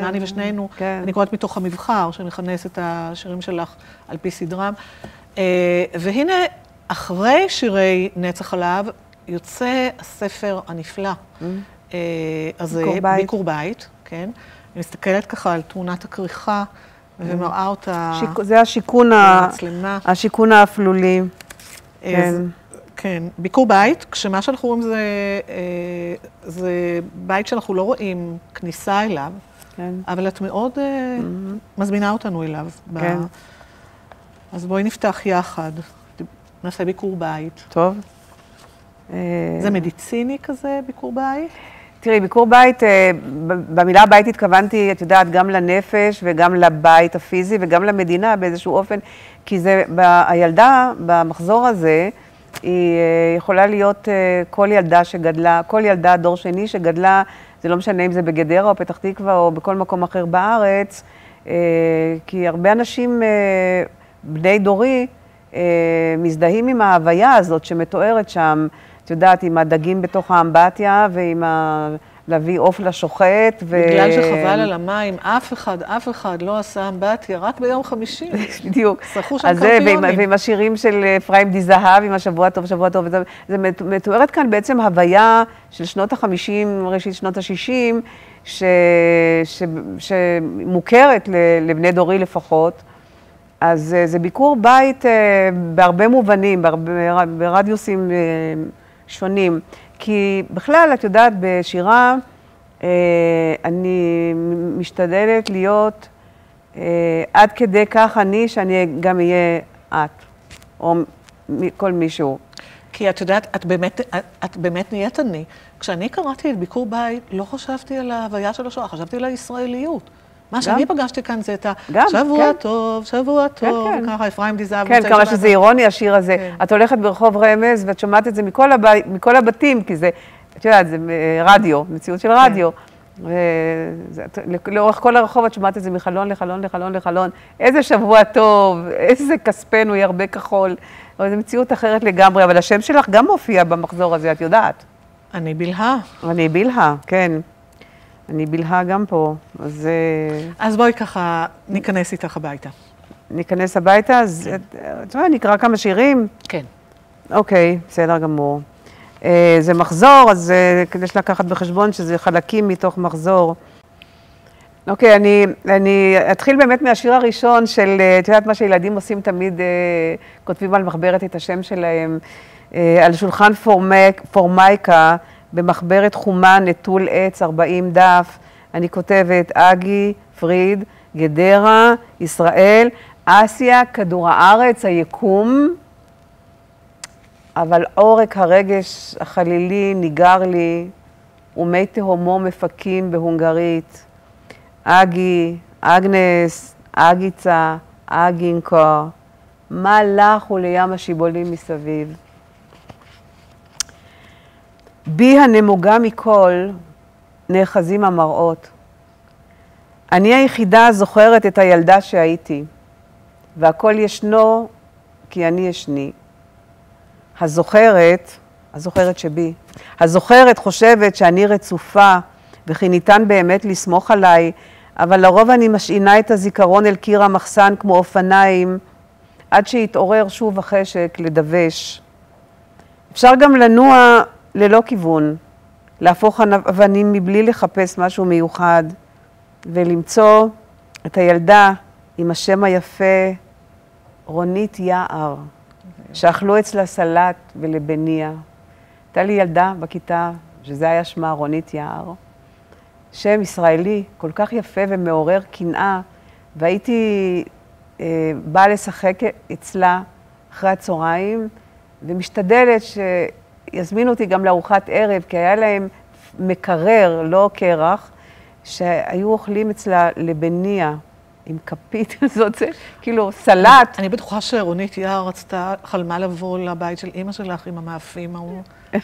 נני ושנינו, אני קוראת מתוך המבחר שמכנס את השירים שלך על פי סדרם. והנה, אחרי שירי נצח חלב, יוצא הספר הנפלא. אז ביקור בית, כן. אני מסתכלת ככה על תמונת הכריכה, ומראה אותה... זה השיכון האפלולי. כן, ביקור בית, כשמה שאנחנו רואים זה בית שאנחנו לא רואים כניסה אליו, אבל את מאוד מזמינה אותנו אליו. אז בואי נפתח יחד, נעשה ביקור בית. טוב. זה מדיציני כזה, ביקור בית? תראי, ביקור בית, במילה בית התכוונתי, את יודעת, גם לנפש וגם לבית הפיזי וגם למדינה באיזשהו אופן, כי זה, הילדה במחזור הזה, היא יכולה להיות כל ילדה שגדלה, כל ילדה דור שני שגדלה, זה לא משנה אם זה בגדרה או פתח תקווה או בכל מקום אחר בארץ, כי הרבה אנשים, בני דורי, מזדהים עם ההוויה הזאת שמתוארת שם, את יודעת, עם הדגים בתוך האמבטיה ועם להביא עוף לשוחט. בגלל שחבל על המים, אף אחד לא עשה אמבטיה, רק ביום חמישי. בדיוק. שרחו שם קרפיונים. ועם השירים של אפרים די זהב, עם השבוע טוב, שבוע טוב. זה מתוארת כאן בעצם הוויה של שנות ה-50, ראשית שנות ה-60, שמוכרת לבני דורי לפחות. אז זה ביקור בית בהרבה מובנים, ברדיוסים שונים. כי בכלל, את יודעת, בשירה, אני משתדלת להיות עד כדי כך שאני גם אהיה את, או כל מישהו. כי את יודעת, את באמת נהיית אני. כשאני קראתי את ביקור בית, לא חשבתי על ההוויה של השואה, חשבתי על הישראליות. מה שאני פגשתי כאן זה את השבוע טוב, שבוע טוב, וככה אפרים די זהב. כן, כמה שזה אירוני, השיר הזה. את הולכת ברחוב רמז, ואת שומעת את זה מכל הבתים, כי זה, את יודעת, זה רדיו, מציאות של רדיו. לאורך כל הרחוב את שומעת את זה מחלון לחלון, לחלון לחלון. איזה שבוע טוב, איזה כספנו ירבה כחול. זו מציאות אחרת לגמרי, אבל השם שלך גם מופיע במחזור הזה, את יודעת. אני בלהה. אני בלהה, כן. אני בלהה גם פה, אז בואי ככה ניכנס איתך הביתה. ניכנס הביתה? אז נקרא כמה שירים? כן. אוקיי, בסדר גמור. זה מחזור, אז כדי לקחת בחשבון שזה חלקים מתוך מחזור. אוקיי, אני אתחיל באמת מהשיר הראשון של, את יודעת מה שילדים עושים תמיד, כותבים על מחברת את השם שלהם, על שולחן פורמייקה, במחברת חומה, נטול עץ, 40 דף, אני כותבת אגי, פריד, גדרה, ישראל, אסיה, כדור הארץ, היקום, אבל עורק הרגש החלילי ניגר לי, ומי תהומו מפקים בהונגרית, אגי, אגנס, אגיצה, אגינקו, מה לך ולים השיבולים מסביב? בי הנמוגה מכל נאחזים המראות. אני היחידה זוכרת את הילדה שהייתי, והכל ישנו כי אני ישני. הזוכרת שבי, הזוכרת חושבת שאני רצופה, וכי ניתן באמת לסמוך עליי, אבל לרוב אני משעינה את הזיכרון אל קיר המחסן כמו אופניים, עד שיתעורר שוב החשק לדווש. אפשר גם לנוע ללא כיוון, להפוך אבנים מבלי לחפש משהו מיוחד, ולמצוא את הילדה עם השם היפה, רונית יער, שאכלו אצלה סלט ולבניה. הייתה לי ילדה בכיתה, שזה היה שמה רונית יער, שם ישראלי כל כך יפה ומעורר קנאה, והייתי באה לשחק אצלה אחרי הצהריים, ומשתדלת שיזמינו אותי גם לארוחת ערב, כי היה להם מקרר, לא קרח, שהיו אוכלים אצלה לבניה, עם כפית הזאת, זה כאילו סלט. אני בטוחה שרונית יער חלמה לבוא לבית של אמא שלך עם המאפים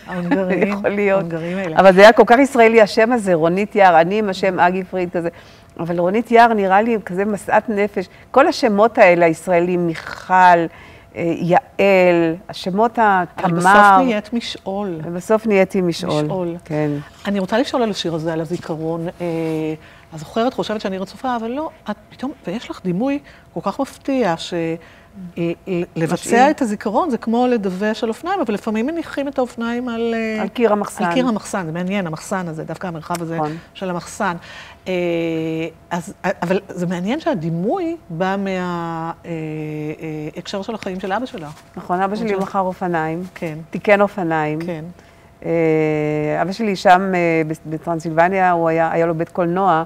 ההונגריים. יכול להיות. אבל זה היה כל כך ישראלי, השם הזה, רונית יער, אני עם השם אגי פריד כזה. אבל רונית יער נראה לי כזה משאת נפש. כל השמות האלה, הישראלים, מיכל, יעל, השמות התמר. בסוף נהיית משעול. ובסוף נהייתי משעול. כן. אני רוצה לשאול על השיר הזה, על הזיכרון. הזוכרת חושבת שאני רצופה, אבל לא, את פתאום, ויש לך דימוי כל כך מפתיע, שלבצע את הזיכרון זה כמו לדווש על אופניים, אבל לפעמים מניחים את האופניים על קיר המחסן. על קיר המחסן, זה מעניין, המחסן הזה, דווקא המרחב הזה של המחסן. אבל זה מעניין שהדימוי בא מההקשר של החיים של אבא שלה. נכון, אבא שלי מכר אופניים. כן. תיקן אופניים. כן. אבא שלי שם בטרנסילבניה, היה לו בית קולנוע,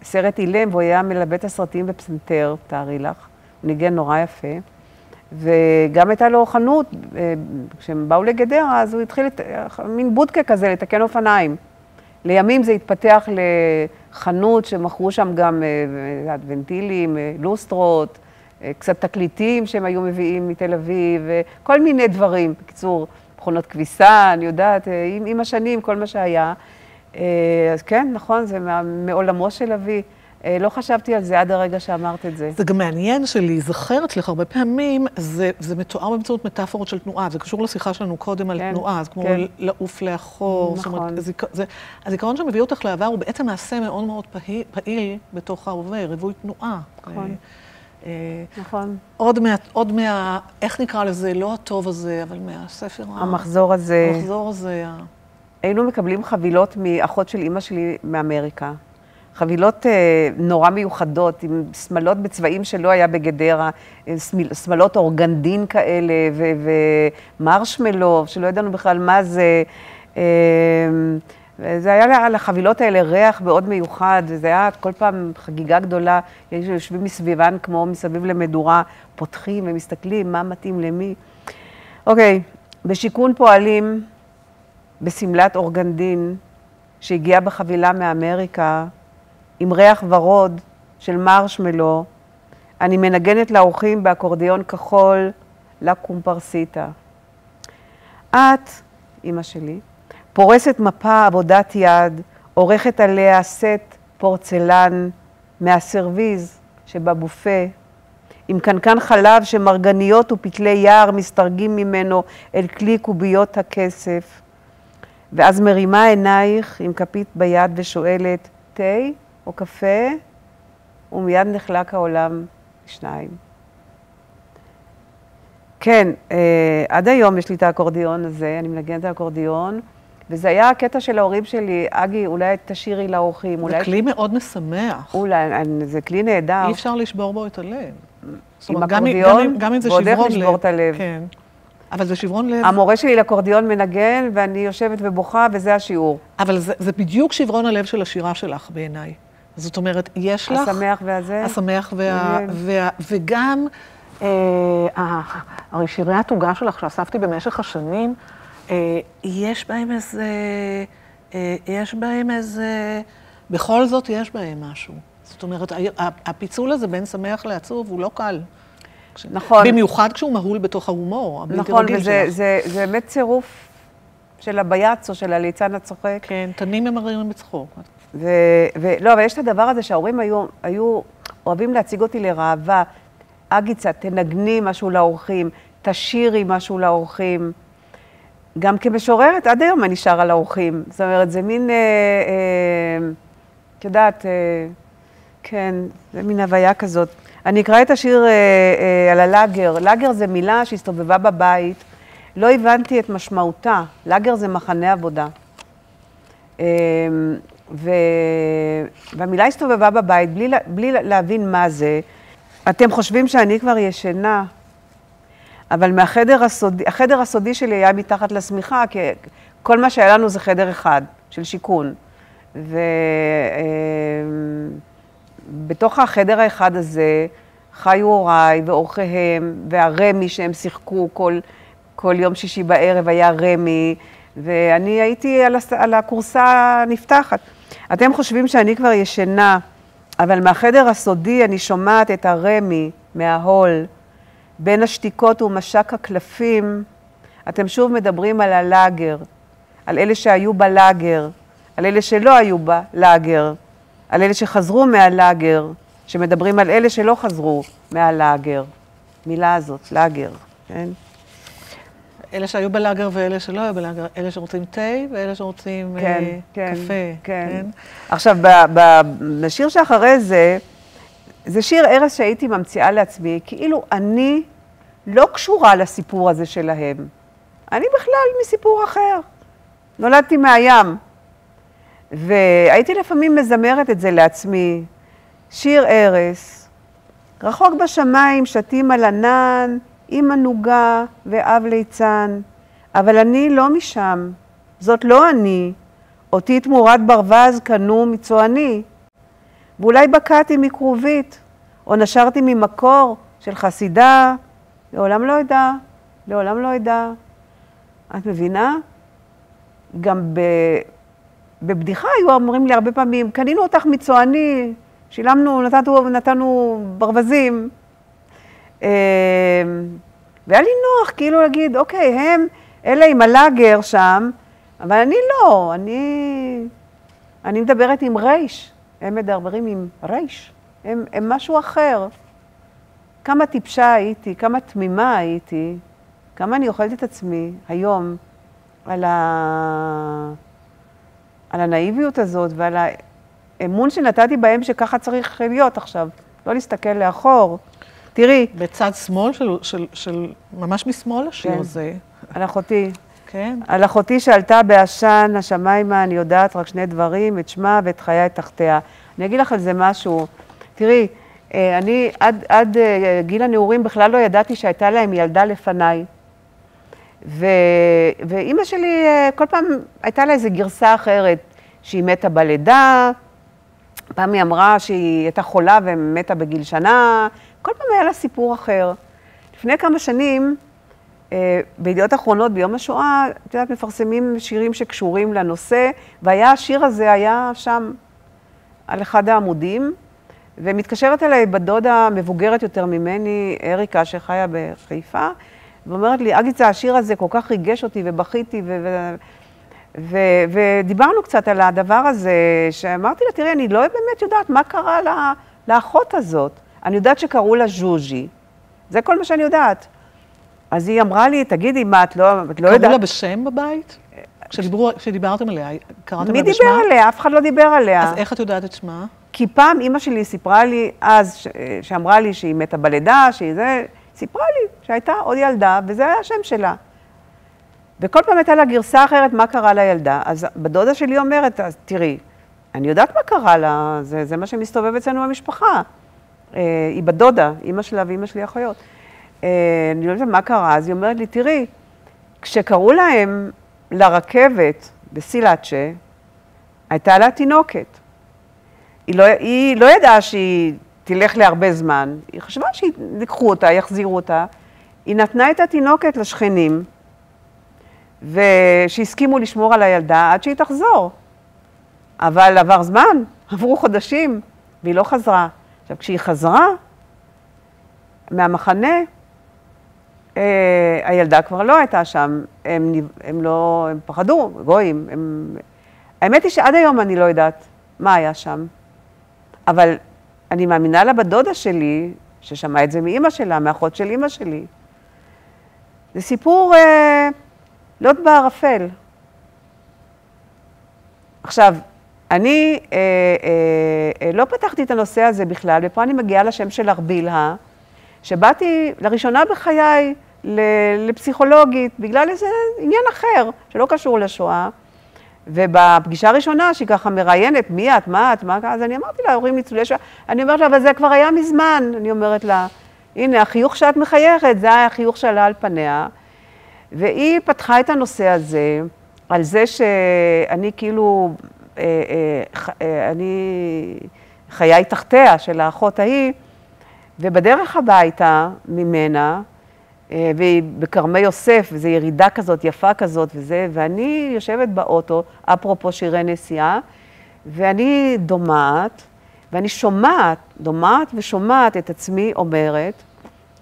סרט אילם, והוא היה מלווה את הסרטים בפסנתר, תארי לך. הוא ניגן נורא יפה. וגם הייתה לו חנות, כשהם באו לגדרה, אז הוא התחיל מין בודקה כזה, לתקן אופניים. לימים זה התפתח לחנות שמכרו שם גם ונטילים, לוסטרות, קצת תקליטים שהם היו מביאים מתל אביב, כל מיני דברים. בקיצור, מכונות כביסה, אני יודעת, עם השנים, כל מה שהיה. אז כן, נכון, זה מעולמו של אבי. לא חשבתי על זה עד הרגע שאמרת את זה. זה גם מעניין שלי, זכרת לך הרבה פעמים, זה מתואר באמצעות מטאפורות של תנועה, זה קשור לשיחה שלנו קודם על תנועה, זה כמו לעוף לאחור. נכון. הזיכרון שמביא אותך לעבר הוא בעצם מעשה מאוד מאוד פעיל בתוך ההווה, ריבוי תנועה. נכון. נכון. עוד איך נקרא לזה, לא הטוב הזה, אבל מהספר המחזור הזה. המחזור הזה. היינו מקבלים חבילות מאחות של אמא שלי מאמריקה. חבילות נורא מיוחדות, עם שמלות בצבעים שלא היה בגדרה, שמלות אורגנדין כאלה, ומרשמלו, שלא ידענו בכלל מה זה. זה היה על החבילות האלה ריח מאוד מיוחד, וזה היה כל פעם חגיגה גדולה, יושבים מסביבן כמו מסביב למדורה, פותחים ומסתכלים מה מתאים למי. אוקיי, בשיכון פועלים, בסמלת אורגנדין, שהגיעה בחבילה מאמריקה, עם ריח ורוד של מרשמלו, אני מנגנת לאורחים באקורדיון כחול לקומפרסיטה. את, אמא שלי, פורסת מפה עבודת יד, עורכת עליה סט פורצלן מהסרוויז שבבופה, עם קנקן חלב שמרגניות ופתלי יער מסתרגים ממנו אל כלי קוביות הכסף. ואז מרימה עינייך עם כפית ביד ושואלת, תה או קפה? ומיד נחלק העולם לשניים. כן, עד היום יש לי את האקורדיון הזה, אני מנגנת את האקורדיון, וזה היה הקטע של ההורים שלי, אגי, אולי תשאירי לאורחים. זה כלי מאוד משמח. אולי, זה כלי נהדר. אי אפשר לשבור בו את הלב. עם אקורדיון, ועוד איך לשבור את הלב. כן. אבל זה שברון לב. המורה שלי לאקורדיון מנגן, ואני יושבת ובוכה, וזה השיעור. אבל זה בדיוק שברון הלב של השירה שלך בעיניי. זאת אומרת, יש לך... השמח והזה. השמח וגם הרי שירי התוגה שלך שאספתי במשך השנים, יש בהם איזה, בכל זאת יש בהם משהו. זאת אומרת, הפיצול הזה בין שמח לעצוב הוא לא קל. נכון. במיוחד כשהוא מהול בתוך ההומור, הבלתי נכון, רגיל שלך. נכון, וזה באמת צירוף של הבייץ או של הליצן הצוחק. כן, תנים ממררים בצחוק. לא, אבל יש את הדבר הזה שההורים היו אוהבים להציג אותי לראווה. אגיצה, תנגני משהו לאורחים, תשירי משהו לאורחים. גם כמשוררת, עד היום אני שרה לאורחים. זאת אומרת, זה מין, את יודעת, כן, זה מין הוויה כזאת. אני אקרא את השיר על הלאגר. לאגר זה מילה שהסתובבה בבית. לא הבנתי את משמעותה. לאגר זה מחנה עבודה. והמילה הסתובבה בבית, בלי להבין מה זה. אתם חושבים שאני כבר ישנה, אבל החדר הסודי שלי היה מתחת לשמיכה, כי כל מה שהיה לנו זה חדר אחד, של שיכון. ובתוך החדר האחד הזה, חיו הוריי ואורחיהם, והרמי שהם שיחקו כל יום שישי בערב היה רמי, ואני הייתי על הקורסה הנפתחת. אתם חושבים שאני כבר ישנה, אבל מהחדר הסודי אני שומעת את הרמי מההול. בין השתיקות ומשק הקלפים, אתם שוב מדברים על הלאגר, על אלה שהיו בלאגר, על אלה שלא היו בלאגר, על אלה שחזרו מהלאגר, שמדברים על אלה שלא חזרו מהלאגר. מילה הזאת, לאגר, כן? אלה שהיו בלאגר ואלה שלא היו בלאגר, אלה שרוצים תה ואלה שרוצים קפה. כן. עכשיו, בשיר שאחרי זה, זה שיר ערש שהייתי ממציאה לעצמי, כאילו אני לא קשורה לסיפור הזה שלהם. אני בכלל מסיפור אחר. נולדתי מהים. והייתי לפעמים מזמרת את זה לעצמי. שיר ערש, רחוק בשמיים שתים על ענן, אמא נוגה ואב ליצן, אבל אני לא משם, זאת לא אני, אותי תמורת ברווז קנו מצועני, ואולי בקעתי מכרובית, או נשרתי ממקור של חסידה, לעולם לא ידע, לעולם לא ידע. את מבינה? גם בבדיחה היו אומרים לי הרבה פעמים, קנינו אותך מצועני, שילמנו, נתנו ברווזים. והיה לי נוח כאילו להגיד, אוקיי, הם אלה עם הלאגר שם, אבל אני לא, אני מדברת עם רייש, הם מדברים עם רייש, הם משהו אחר. כמה טיפשה הייתי, כמה תמימה הייתי, כמה אני אוכלת את עצמי היום על הנאיביות הזאת ועל האמון שנתתי בהם שככה צריך להיות עכשיו, לא להסתכל לאחור. תראי. בצד שמאל של ממש משמאל השיר הזה. על אחותי. כן. על אחותי שעלתה בעשן, השמיימה, אני יודעת רק שני דברים, את שמה ואת חיי תחתיה. אני אגיד לך על זה משהו. תראי, אני עד גיל הנעורים בכלל לא ידעתי שהייתה להם ילדה לפניי. ואימא שלי, כל פעם הייתה לה איזו גרסה אחרת, שהיא מתה בלידה, פעם היא אמרה שהיא הייתה חולה ומתה בגיל שנה, כל פעם היה לה סיפור אחר. לפני כמה שנים, בידיעות אחרונות ביום השואה, את יודעת, מפרסמים שירים שקשורים לנושא, השיר הזה היה שם על אחד העמודים, ומתקשרת אליי בדודה מבוגרת יותר ממני, אריקה שחיה בחיפה, ואומרת לי, אגיצה, השיר הזה כל כך ריגש אותי ובכיתי, ודיברנו קצת על הדבר הזה, שאמרתי לה, תראי, אני לא באמת יודעת מה קרה לאחות הזאת. אני יודעת שקראו לה ז'וז'י, זה כל מה שאני יודעת. אז היא אמרה לי, תגידי, מה, את לא יודעת? קראו לה בשם בבית? כשדיברתם עליה, קראתם לה בשמה? מי דיבר עליה? אף אחד לא דיבר עליה. אז איך את יודעת את שמה? כי פעם אמא שלי סיפרה לי, אז שאמרה לי שהיא מתה בלידה, סיפרה לי שהייתה עוד ילדה, וזה היה השם שלה. וכל פעם הייתה לה גרסה אחרת, מה קרה לילדה. אז בדודה שלי אומרת, אז תראי, אני יודעת מה קרה לה, זה מה שמסתובב אצלנו במשפחה. היא בדודה, אמא שלה ואמא שלי אחיות. אני לא יודעת מה קרה, אז היא אומרת לי, תראי, כשקראו להם לרכבת בסילאצ'ה, הייתה לה תינוקת. היא לא ידעה שהיא תלך להרבה זמן, היא חשבה שיקחו אותה, יחזירו אותה. היא נתנה את התינוקת לשכנים, ושהסכימו לשמור על הילדה עד שהיא תחזור. אבל עבר זמן, עברו חודשים, והיא לא חזרה. עכשיו, כשהיא חזרה מהמחנה, הילדה כבר לא הייתה שם, הם פחדו, גויים. האמת היא שעד היום אני לא יודעת מה היה שם, אבל אני מאמינה לה בדודה שלי, ששמעה את זה מאמא שלה, מאחות של אמא שלי. זה סיפור לוט בערפל. עכשיו, אני לא פתחתי את הנושא הזה בכלל, ופה אני מגיעה לשם של ארבילה, שבאתי לראשונה בחיי לפסיכולוגית, בגלל איזה עניין אחר, שלא קשור לשואה. ובפגישה הראשונה, שהיא ככה מראיינת, מי את, מה את, אז אני אמרתי לה, הורים ניצולי שואה, אני אומרת לה, אבל זה כבר היה מזמן, אני אומרת לה, הנה, החיוך שאת מחייכת, זה היה החיוך שעלה על פניה, והיא פתחה את הנושא הזה, על זה שאני כאילו, אני חיי תחתיה של האחות ההיא, ובדרך הביתה ממנה, והיא בכרמי יוסף, וזו ירידה כזאת, יפה כזאת וזה, ואני יושבת באוטו, אפרופו שירי נסיעה, ואני דומעת, ואני דומעת ושומעת את עצמי אומרת,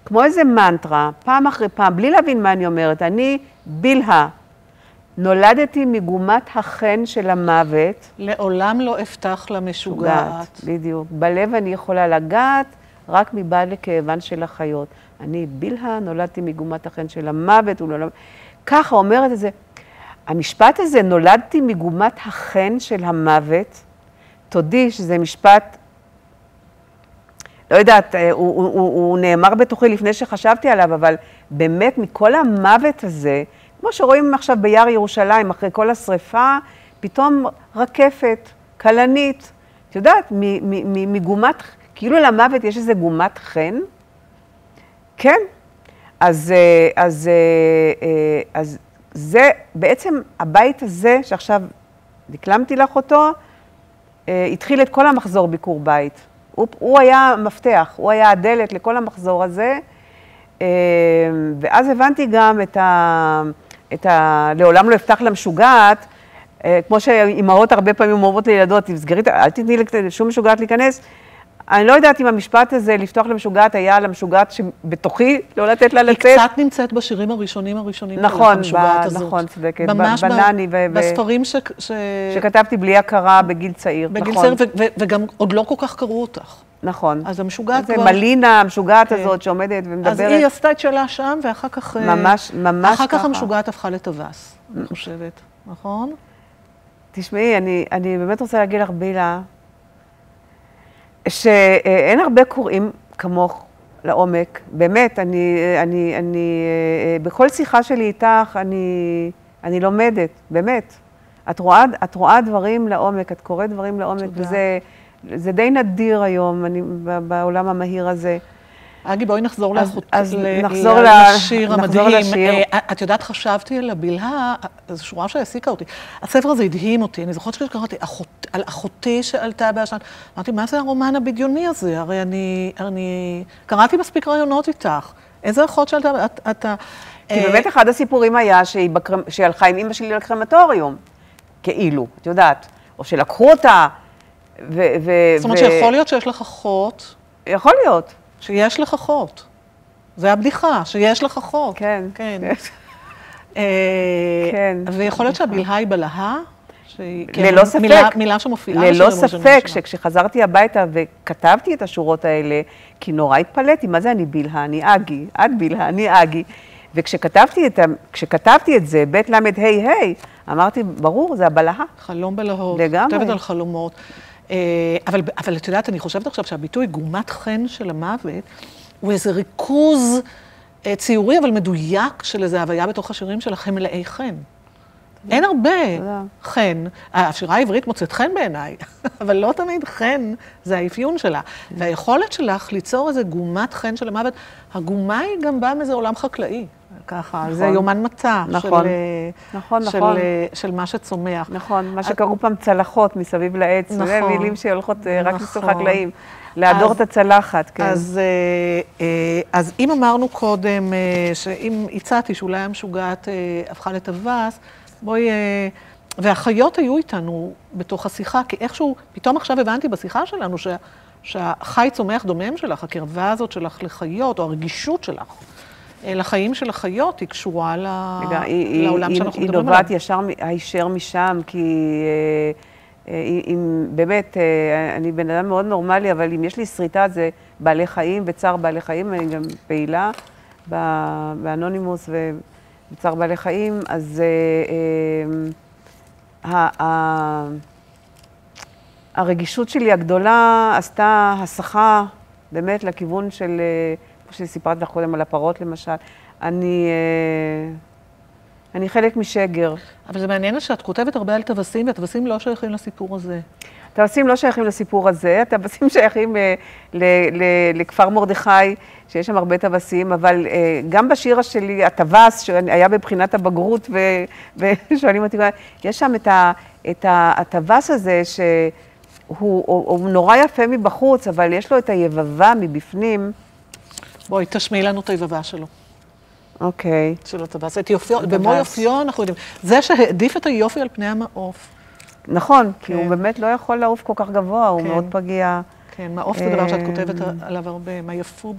כמו איזה מנטרה, פעם אחרי פעם, בלי להבין מה אני אומרת, אני בלהה, נולדתי מגומת החן של המוות. לעולם לא אפתח למשוגעת. בדיוק. בלב אני יכולה לגעת, רק מבעד לכאבן של החיות. אני בלהה, נולדתי מגומת החן של המוות. ככה אומרת את זה. המשפט הזה, נולדתי מגומת החן של המוות, תודי שזה משפט, לא יודעת, הוא נאמר בתוכי לפני שחשבתי עליו, אבל באמת מכל המוות הזה, כמו שרואים עכשיו ביער ירושלים, אחרי כל השריפה, פתאום רקפת, כלנית, את יודעת, מגומת, כאילו למוות יש איזה גומת חן, כן? אז זה בעצם הבית הזה, שעכשיו דקלמתי לך אותו, התחיל את כל המחזור ביקור בית. הוא היה מפתח, הוא היה הדלת לכל המחזור הזה, ואז הבנתי גם לעולם לא אפתח למשוגעת, כמו שאימהות הרבה פעמים אומרות לילדות, תסגרי, אל תתני לשום משוגעת להיכנס. אני לא יודעת אם המשפט הזה, לפתוח למשוגעת, היה למשוגעת שבתוכי, לא לתת לה לצאת. היא קצת נמצאת בשירים הראשונים נכון, המשוגעת הזאת. נכון, צודקת. ממש בנני בספרים שכתבתי בלי הכרה בגיל צעיר. בגיל צעיר, וגם עוד לא כל כך קראו אותך. נכון. אז המשוגעת כבר... מלינה, המשוגעת הזאת שעומדת ומדברת. אז היא עשתה את שלה שם, ואחר כך... ממש ככה. אחר כך המשוגעת הפכה לטווס, אני חושבת. נכון? תשמעי, אני באמת רוצה להגיד לך, בילה, שאין הרבה קוראים כמוך לעומק. באמת, בכל שיחה שלי איתך, אני לומדת, באמת. את רואה דברים לעומק, את קוראת דברים לעומק, וזה די נדיר היום בעולם המהיר הזה. אגי, בואי נחזור לשיר המדהים. את יודעת, חשבתי על הבלהה, זו שורה שהעסיקה אותי. הספר הזה הדהים אותי, אני זוכרת שקראתי על אחותי שעלתה בעשן. אמרתי, מה זה הרומן הבדיוני הזה? הרי אני קראתי מספיק רעיונות איתך. איזה אחות שעלתה? כי באמת אחד הסיפורים היה שהיא הלכה עם אמא שלי לקרמטוריום, כאילו, את יודעת, או שלקחו אותה, זאת אומרת שיכול להיות שיש לך אחות. יכול להיות. שיש לך אחות. זה הבדיחה, שיש לך אחות. כן. כן. ויכול להיות שהבלהה היא בלהה? ללא ספק. מילה שמופיעה. ללא ספק שכשחזרתי הביתה וכתבתי את השורות האלה, כי נורא התפלאתי, מה זה אני בלהה, אני אגי, את בלהה, אני אגי. וכשכתבתי את זה, בית למד היי, אמרתי, ברור, זה הבלהה. חלום בלהות. לגמרי. כותבת על חלומות. אבל את יודעת, אני חושבת עכשיו שהביטוי גומת חן של המוות, הוא איזה ריכוז ציורי, אבל מדויק של איזו הוויה בתוך השירים שלכם מלאי חן. אין הרבה חן. השירה העברית מוצאת חן בעיניי, אבל לא תמיד חן, זה האפיון שלה. והיכולת שלך ליצור איזה גומת חן של המוות, הגומה היא גם באה מאיזה עולם חקלאי. ככה, זה יומן מצע של מה שצומח. נכון, מה שקראו פעם צלחות מסביב לעץ, זה מילים שהולכות רק מסוג חקלאים, להדור את הצלחת, כן. אז אם אמרנו קודם, שאם הצעתי שאולי המשוגעת הפכה לטווס, בואי, והחיות היו איתנו בתוך השיחה, כי איכשהו, פתאום עכשיו הבנתי בשיחה שלנו שהחי צומח דומם שלך, הקרבה הזאת שלך לחיות, או הרגישות שלך. לחיים של החיות, היא קשורה לעולם שאנחנו מדברים עליו. היא נובעת הישר משם, כי אם באמת, אני בן אדם מאוד נורמלי, אבל אם יש לי שריטה, זה בעלי חיים וצער בעלי חיים, אני גם פעילה באנונימוס ובצער בעלי חיים, אז הרגישות שלי הגדולה עשתה הסחה באמת לכיוון של... שסיפרתי לך קודם על הפרות למשל, אני חלק משגר. אבל זה מעניין שאת כותבת הרבה על טווסים, והטווסים לא שייכים לסיפור הזה. טווסים לא שייכים לסיפור הזה, הטווסים שייכים לכפר מרדכי, שיש שם הרבה טווסים, אבל גם בשיר שלי, הטווס, שהיה בבחינת הבגרות, ושואלים אותי, יש שם את הטווס הזה, שהוא נורא יפה מבחוץ, אבל יש לו את היבבה מבפנים, בואי, תשמיעי לנו את היבבה שלו. אוקיי. של הטווס. במו יופיו אנחנו יודעים. זה שהעדיף את היופי על פני המעוף. נכון, כי הוא באמת לא יכול לעוף כל כך גבוה, הוא מאוד פגיע. כן, מעוף זה דבר שאת כותבת עליו הרבה, מה יפו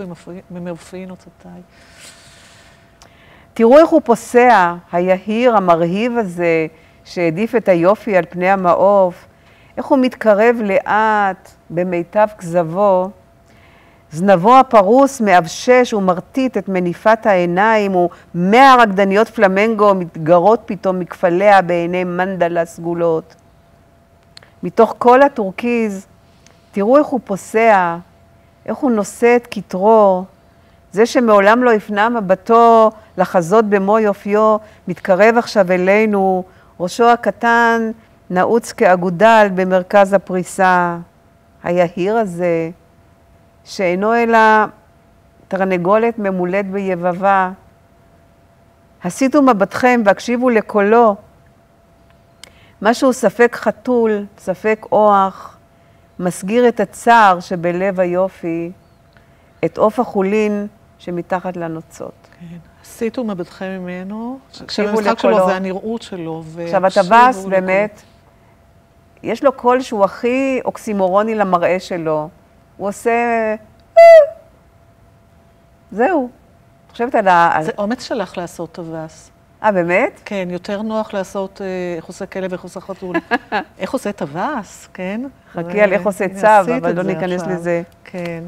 במעופי נוצותיי. תראו איך הוא פוסע, היהיר, המרהיב הזה, שהעדיף את היופי על פני המעוף, איך הוא מתקרב לאט במיטב כזבו, זנבו הפרוס מאבשש ומרטיט את מניפת העיניים, ומאה רקדניות פלמנגו מתגרות פתאום מכפליה בעיני מנדלה סגולות. מתוך כל הטורקיז, תראו איך הוא פוסע, איך הוא נושא את כתרו, זה שמעולם לא הפנה מבטו לחזות במו יופיו, מתקרב עכשיו אלינו, ראשו הקטן נעוץ כאגודל במרכז הפריסה. היהיר הזה, שאינו אלא תרנגולת ממולאת ביבבה. הסיטו מבטכם והקשיבו לקולו. משהו ספק חתול, ספק אוח, מסגיר את הצער שבלב היופי, את עוף החולין שמתחת לנוצות. כן. הסיטו מבטכם ממנו, כשהמשחק שלו זה הנראות שלו. עכשיו, הטווס באמת, יש לו קול שהוא הכי אוקסימורוני למראה שלו. הוא עושה... זהו. חושבת על זה אומץ שלך לעשות טווס. באמת? כן, יותר נוח לעשות איך עושה כלב ואיך עושה חתול. איך עושה טווס, כן? חכי על איך עושה צו, אבל לא ניכנס לזה. כן.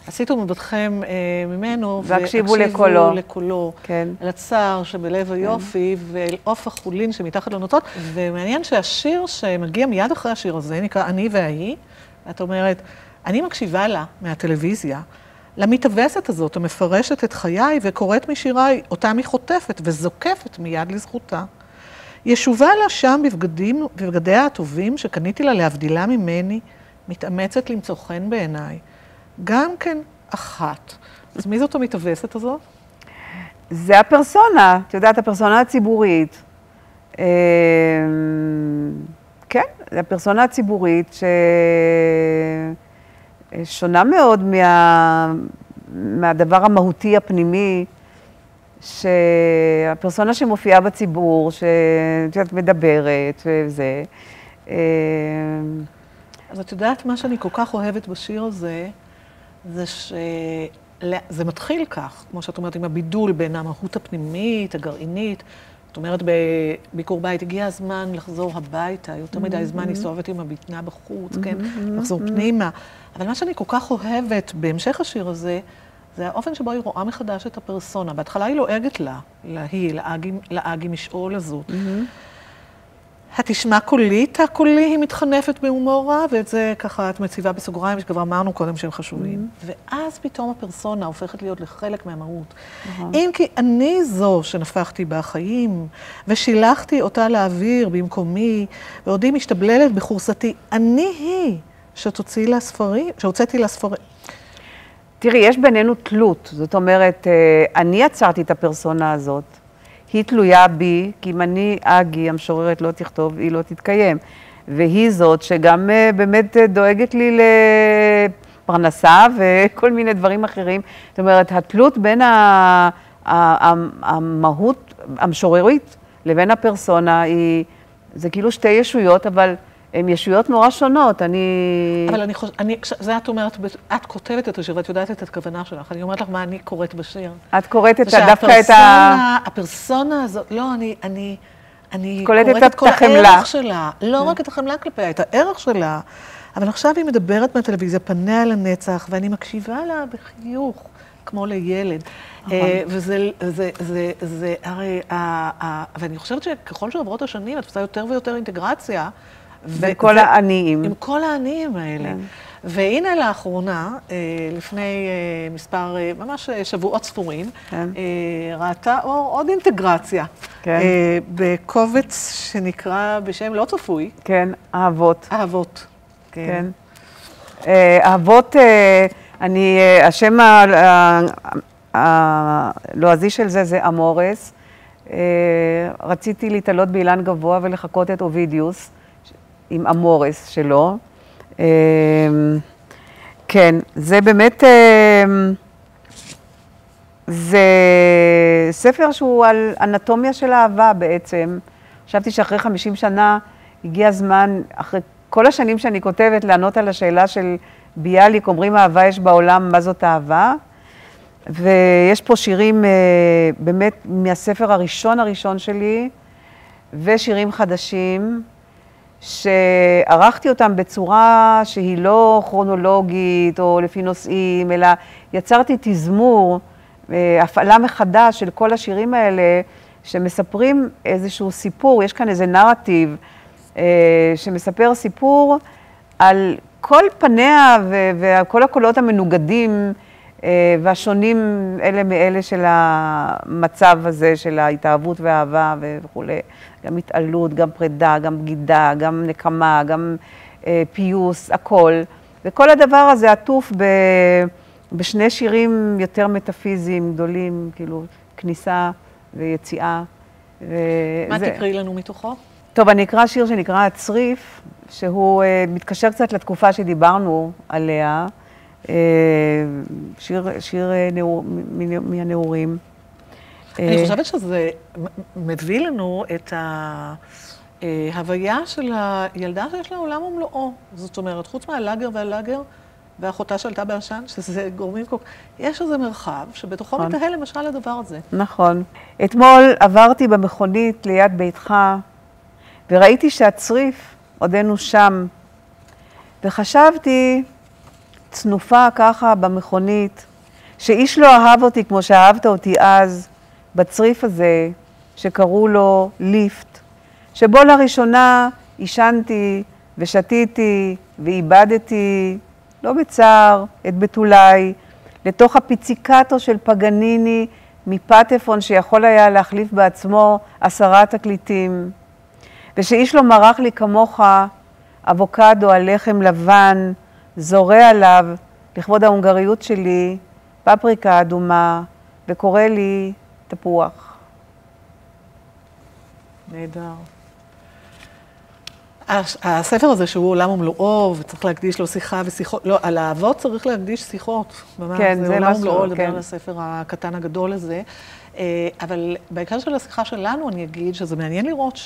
עשיתו מבטכם ממנו, והקשיבו לקולו, על הצער שבלב היופי, ואל עוף החולין שמתחת לנוצות. ומעניין שהשיר שמגיע מיד אחרי השיר הזה, נקרא אני והיא, את אומרת, אני מקשיבה לה מהטלוויזיה, למתאבסת הזאת, המפרשת את חיי וקוראת משיריי, אותם היא חוטפת וזוקפת מיד לזכותה. ישובה לה שם בבגדיה הטובים שקניתי לה להבדילה ממני, מתאמצת למצוא חן בעיניי. גם כן אחת. אז מי זאת המתאבסת הזאת? זה הפרסונה, את יודעת, הפרסונה הציבורית. כן, זה הפרסונה הציבורית ששונה מאוד מהדבר המהותי הפנימי, שהפרסונה שמופיעה בציבור, שאת יודעת, מדברת וזה. אז את יודעת, מה שאני כל כך אוהבת בשיר הזה, זה שזה מתחיל כך, כמו שאת אומרת, עם הבידול בין המהות הפנימית, הגרעינית. זאת אומרת, בביקור בית הגיע הזמן לחזור הביתה, יותר מדי זמן נסועבת עם הבטנה בחוץ, כן? לחזור פנימה. אבל מה שאני כל כך אוהבת בהמשך השיר הזה, זה האופן שבו היא רואה מחדש את הפרסונה. בהתחלה היא לועגת לה, לאגי משאול הזאת. התשמע קולי, תקולי, היא מתחנפת בהומור רע, ואת זה ככה את מציבה בסוגריים, שכבר אמרנו קודם שהם חשובים. ואז פתאום הפרסונה הופכת להיות לחלק מהמהות. אם כי אני זו שנפחתי בה חיים, ושילחתי אותה לאוויר במקומי, ועודי משתבללת בחורסתי, אני היא שהוצאתי לה ספרים. תראי, יש בינינו תלות, זאת אומרת, אני יצרתי את הפרסונה הזאת, היא תלויה בי, כי אם אני אגי, המשוררת לא תכתוב, היא לא תתקיים. והיא זאת שגם באמת דואגת לי לפרנסה וכל מיני דברים אחרים. זאת אומרת, התלות בין המהות המשוררית לבין הפרסונה זה כאילו שתי ישויות, אבל הן ישויות נורא שונות. אבל זה את אומרת, את כותבת את השיר, ואת יודעת את הכוונה שלך. אני אומרת לך מה אני קוראת בשיר. את קוראת דווקא את הפרסונה הזאת, לא, אני קוראת את כל הערך שלה. לא רק את החמלה כלפיה, את הערך שלה. אבל עכשיו היא מדברת מהטלוויזיה, פניה לנצח, ואני מקשיבה לה בחיוך, כמו לילד. וזה הרי, ואני חושבת שככל שעוברות השנים, את עושה יותר ויותר אינטגרציה, וכל העניים. עם כל העניים האלה. והנה לאחרונה, לפני מספר, ממש שבועות ספורים, ראתה עוד אינטגרציה. בקובץ שנקרא בשם לא צפוי. כן, אהבות. אהבות. כן. אהבות, השם הלועזי של זה אמורס. רציתי להתעלות באילן גבוה ולחקות את אובידיוס. עם אמורס שלו. כן, זה באמת, זה ספר שהוא על אנטומיה של אהבה בעצם. חשבתי שאחרי 50 שנה הגיע הזמן, אחרי כל השנים שאני כותבת, לענות על השאלה של ביאליק, אומרים אהבה יש בעולם, מה זאת אהבה? ויש פה שירים באמת מהספר הראשון שלי, ושירים חדשים, שערכתי אותם בצורה שהיא לא כרונולוגית או לפי נושאים, אלא יצרתי תזמור, הפעלה מחדש של כל השירים האלה, שמספרים איזשהו סיפור, יש כאן איזה נרטיב, שמספר סיפור על כל פניה וכל הקולות המנוגדים והשונים אלה מאלה של המצב הזה, של ההתאהבות והאהבה וכו'. גם התעלות, גם פרידה, גם בגידה, גם נקמה, גם פיוס, הכל. וכל הדבר הזה עטוף בשני שירים יותר מטאפיזיים, גדולים, כאילו כניסה ויציאה. מה תקראי לנו מתוכו? טוב, אני אקרא שיר שנקרא הצריף, שהוא מתקשר קצת לתקופה שדיברנו עליה. שיר מהנעורים. אני חושבת שזה מביא לנו את ההוויה של הילדה שיש לה עולם ומלואו. זאת אומרת, חוץ מהלאגר והלאגר והאחותה שעלתה בעשן, שזה גורמים כל כך... יש איזה מרחב שבתוכו מתנהל למשל הדבר הזה. נכון. אתמול עברתי במכונית ליד ביתך, וראיתי שהצריף עודנו שם, וחשבתי, צנופה ככה במכונית, שאיש לא אהב אותי כמו שאהבת אותי אז, בצריף הזה, שקראו לו ליפט, שבו לראשונה עישנתי ושתיתי ואיבדתי, לא בצער, את בתולי, לתוך הפיציקטו של פגניני מפטפון שיכול היה להחליף בעצמו 10 תקליטים, ושאיש לא מרח לי כמוך אבוקדו על לחם לבן, זורע עליו לכבוד ההונגריות שלי, פפריקה אדומה, וקורא לי תפוח. נהדר. הספר הזה שהוא עולם ומלואו, וצריך להקדיש לו שיחה ושיחות, לא, על האהבות צריך להקדיש שיחות. כן, זה זה עולם משהו, ומלואו לדבר כן. על הספר הקטן הגדול הזה. אבל בעיקר של השיחה שלנו, אני אגיד שזה מעניין לראות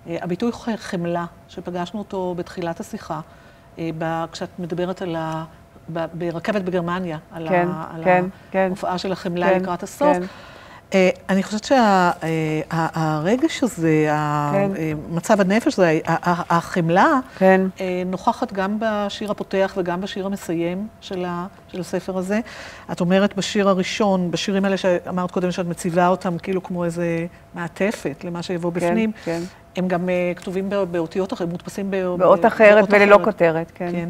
שהביטוי חמלה, שפגשנו אותו בתחילת השיחה, כשאת מדברת על ברכבת בגרמניה, על ההופעה של החמלה לקראת הסוף. אני חושבת שהרגש הזה, מצב הנפש הזה, החמלה, נוכחת גם בשיר הפותח וגם בשיר המסיים של הספר הזה. את אומרת בשיר הראשון, בשירים האלה שאמרת קודם שאת מציבה אותם כאילו כמו איזה מעטפת למה שיבוא בפנים, הם גם כתובים באותיות אחרות, מודפסים באות אחרת וללא כותרת, כן.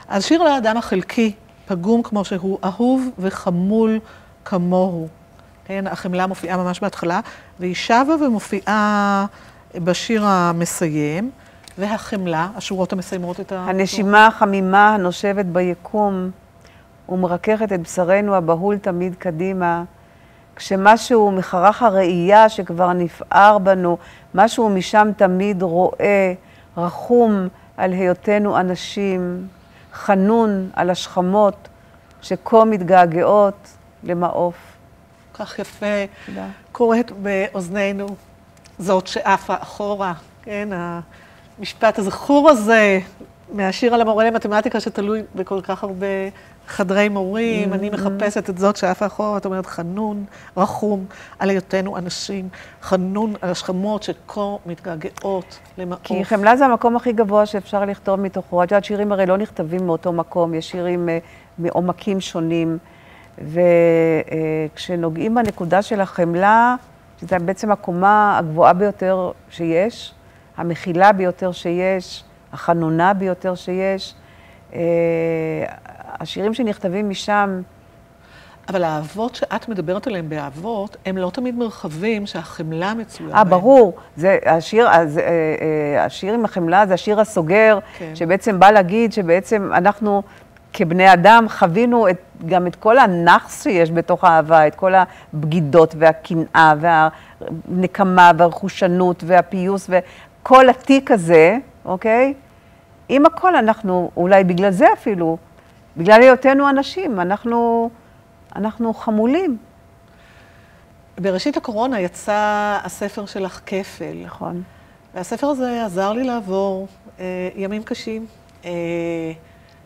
אז שיר לאדם החלקי, פגום כמו שהוא, אהוב וחמול כמוהו. כן, החמלה מופיעה ממש בהתחלה, והיא שבה ומופיעה בשיר המסיים, והחמלה, השורות המסיימות את הנשימה החמימה הנושבת ביקום, ומרככת את בשרנו הבהול תמיד קדימה, כשמשהו מחרך הראייה שכבר נפער בנו, משהו משם תמיד רואה, רחום על היותנו אנשים, חנון על השכמות שכה מתגעגעות למעוף. כך יפה, קוראת באוזנינו, זאת שעפה אחורה, כן, המשפט הזכור הזה מהשיר על המורה למתמטיקה שתלוי בכל כך הרבה חדרי מורים, אני מחפשת את זאת שעפה אחורה, את אומרת חנון, רחום, על היותנו אנשים, חנון על השכמות שכה מתגעגעות למעוף. כי חמלה זה המקום הכי גבוה שאפשר לכתוב מתוכו, את יודעת, שירים הרי לא נכתבים מאותו מקום, יש שירים מעומקים שונים, וכשנוגעים בנקודה של החמלה, שזה בעצם הקומה הגבוהה ביותר שיש, המכילה ביותר שיש, החנונה ביותר שיש, השירים שנכתבים משם. אבל האהבות שאת מדברת עליהם באהבות, הם לא תמיד מרחבים שהחמלה מצויה בהם. ברור. זה השיר עם החמלה זה השיר הסוגר, שבעצם בא להגיד שבעצם אנחנו כבני אדם חווינו גם את כל הנחס שיש בתוך האהבה, את כל הבגידות והקנאה והנקמה והרכושנות והפיוס וכל התיק הזה, אוקיי? עם הכל אנחנו, אולי בגלל זה אפילו, בגלל היותנו אנשים, אנחנו חמולים. בראשית הקורונה יצא הספר שלך כפל. נכון. והספר הזה עזר לי לעבור ימים קשים.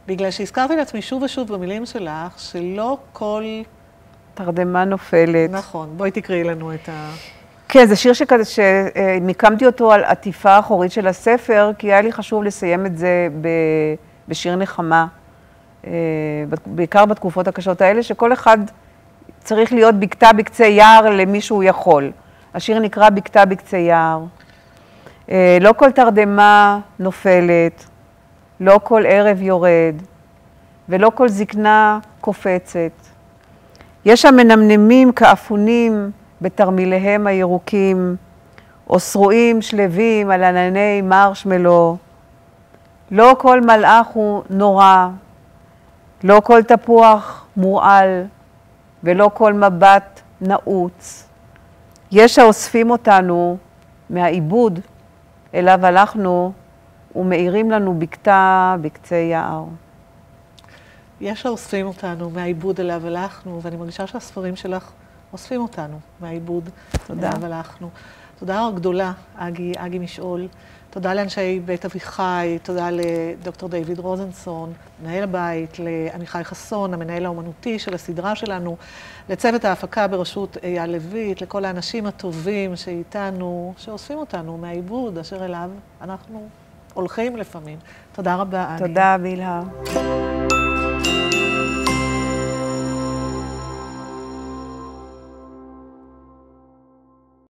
בגלל שהזכרתי לעצמי שוב ושוב במילים שלך, שלא כל... תרדמה נופלת. נכון. בואי תקראי לנו את ה... כן, זה שיר שכזה שמיקמתי אותו על עטיפה האחורית של הספר, כי היה לי חשוב לסיים את זה בשיר נחמה, בעיקר בתקופות הקשות האלה, שכל אחד צריך להיות בקתה בקצה יער למי שהוא יכול. השיר נקרא בקתה בקצה יער. לא כל תרדמה נופלת, לא כל ערב יורד, ולא כל זקנה קופצת. יש המנמנמים כאפונים בתרמיליהם הירוקים, או שרועים שלווים על ענני מרשמלו. לא כל מלאך הוא נורא, לא כל תפוח מורעל, ולא כל מבט נעוץ. יש האוספים אותנו מהעיבוד אליו הלכנו, ומאירים לנו בקתה בקצה יער. יש האוספים אותנו מהעיבוד אליו הלכנו, ואני מרגישה שהספרים שלך אוספים אותנו מהעיבוד אליו הלכנו. תודה גדולה, אגי משעול. תודה לאנשי בית אביחי, תודה לדוקטור דיוויד רוזנסון, מנהל הבית, לעמיחי חסון, המנהל האומנותי של הסדרה שלנו, לצוות ההפקה בראשות אייל לויט, לכל האנשים הטובים שאיתנו, שאוספים אותנו מהעיבוד אשר אליו אנחנו הולכים לפעמים. תודה רבה, אגי. תודה, בילהר.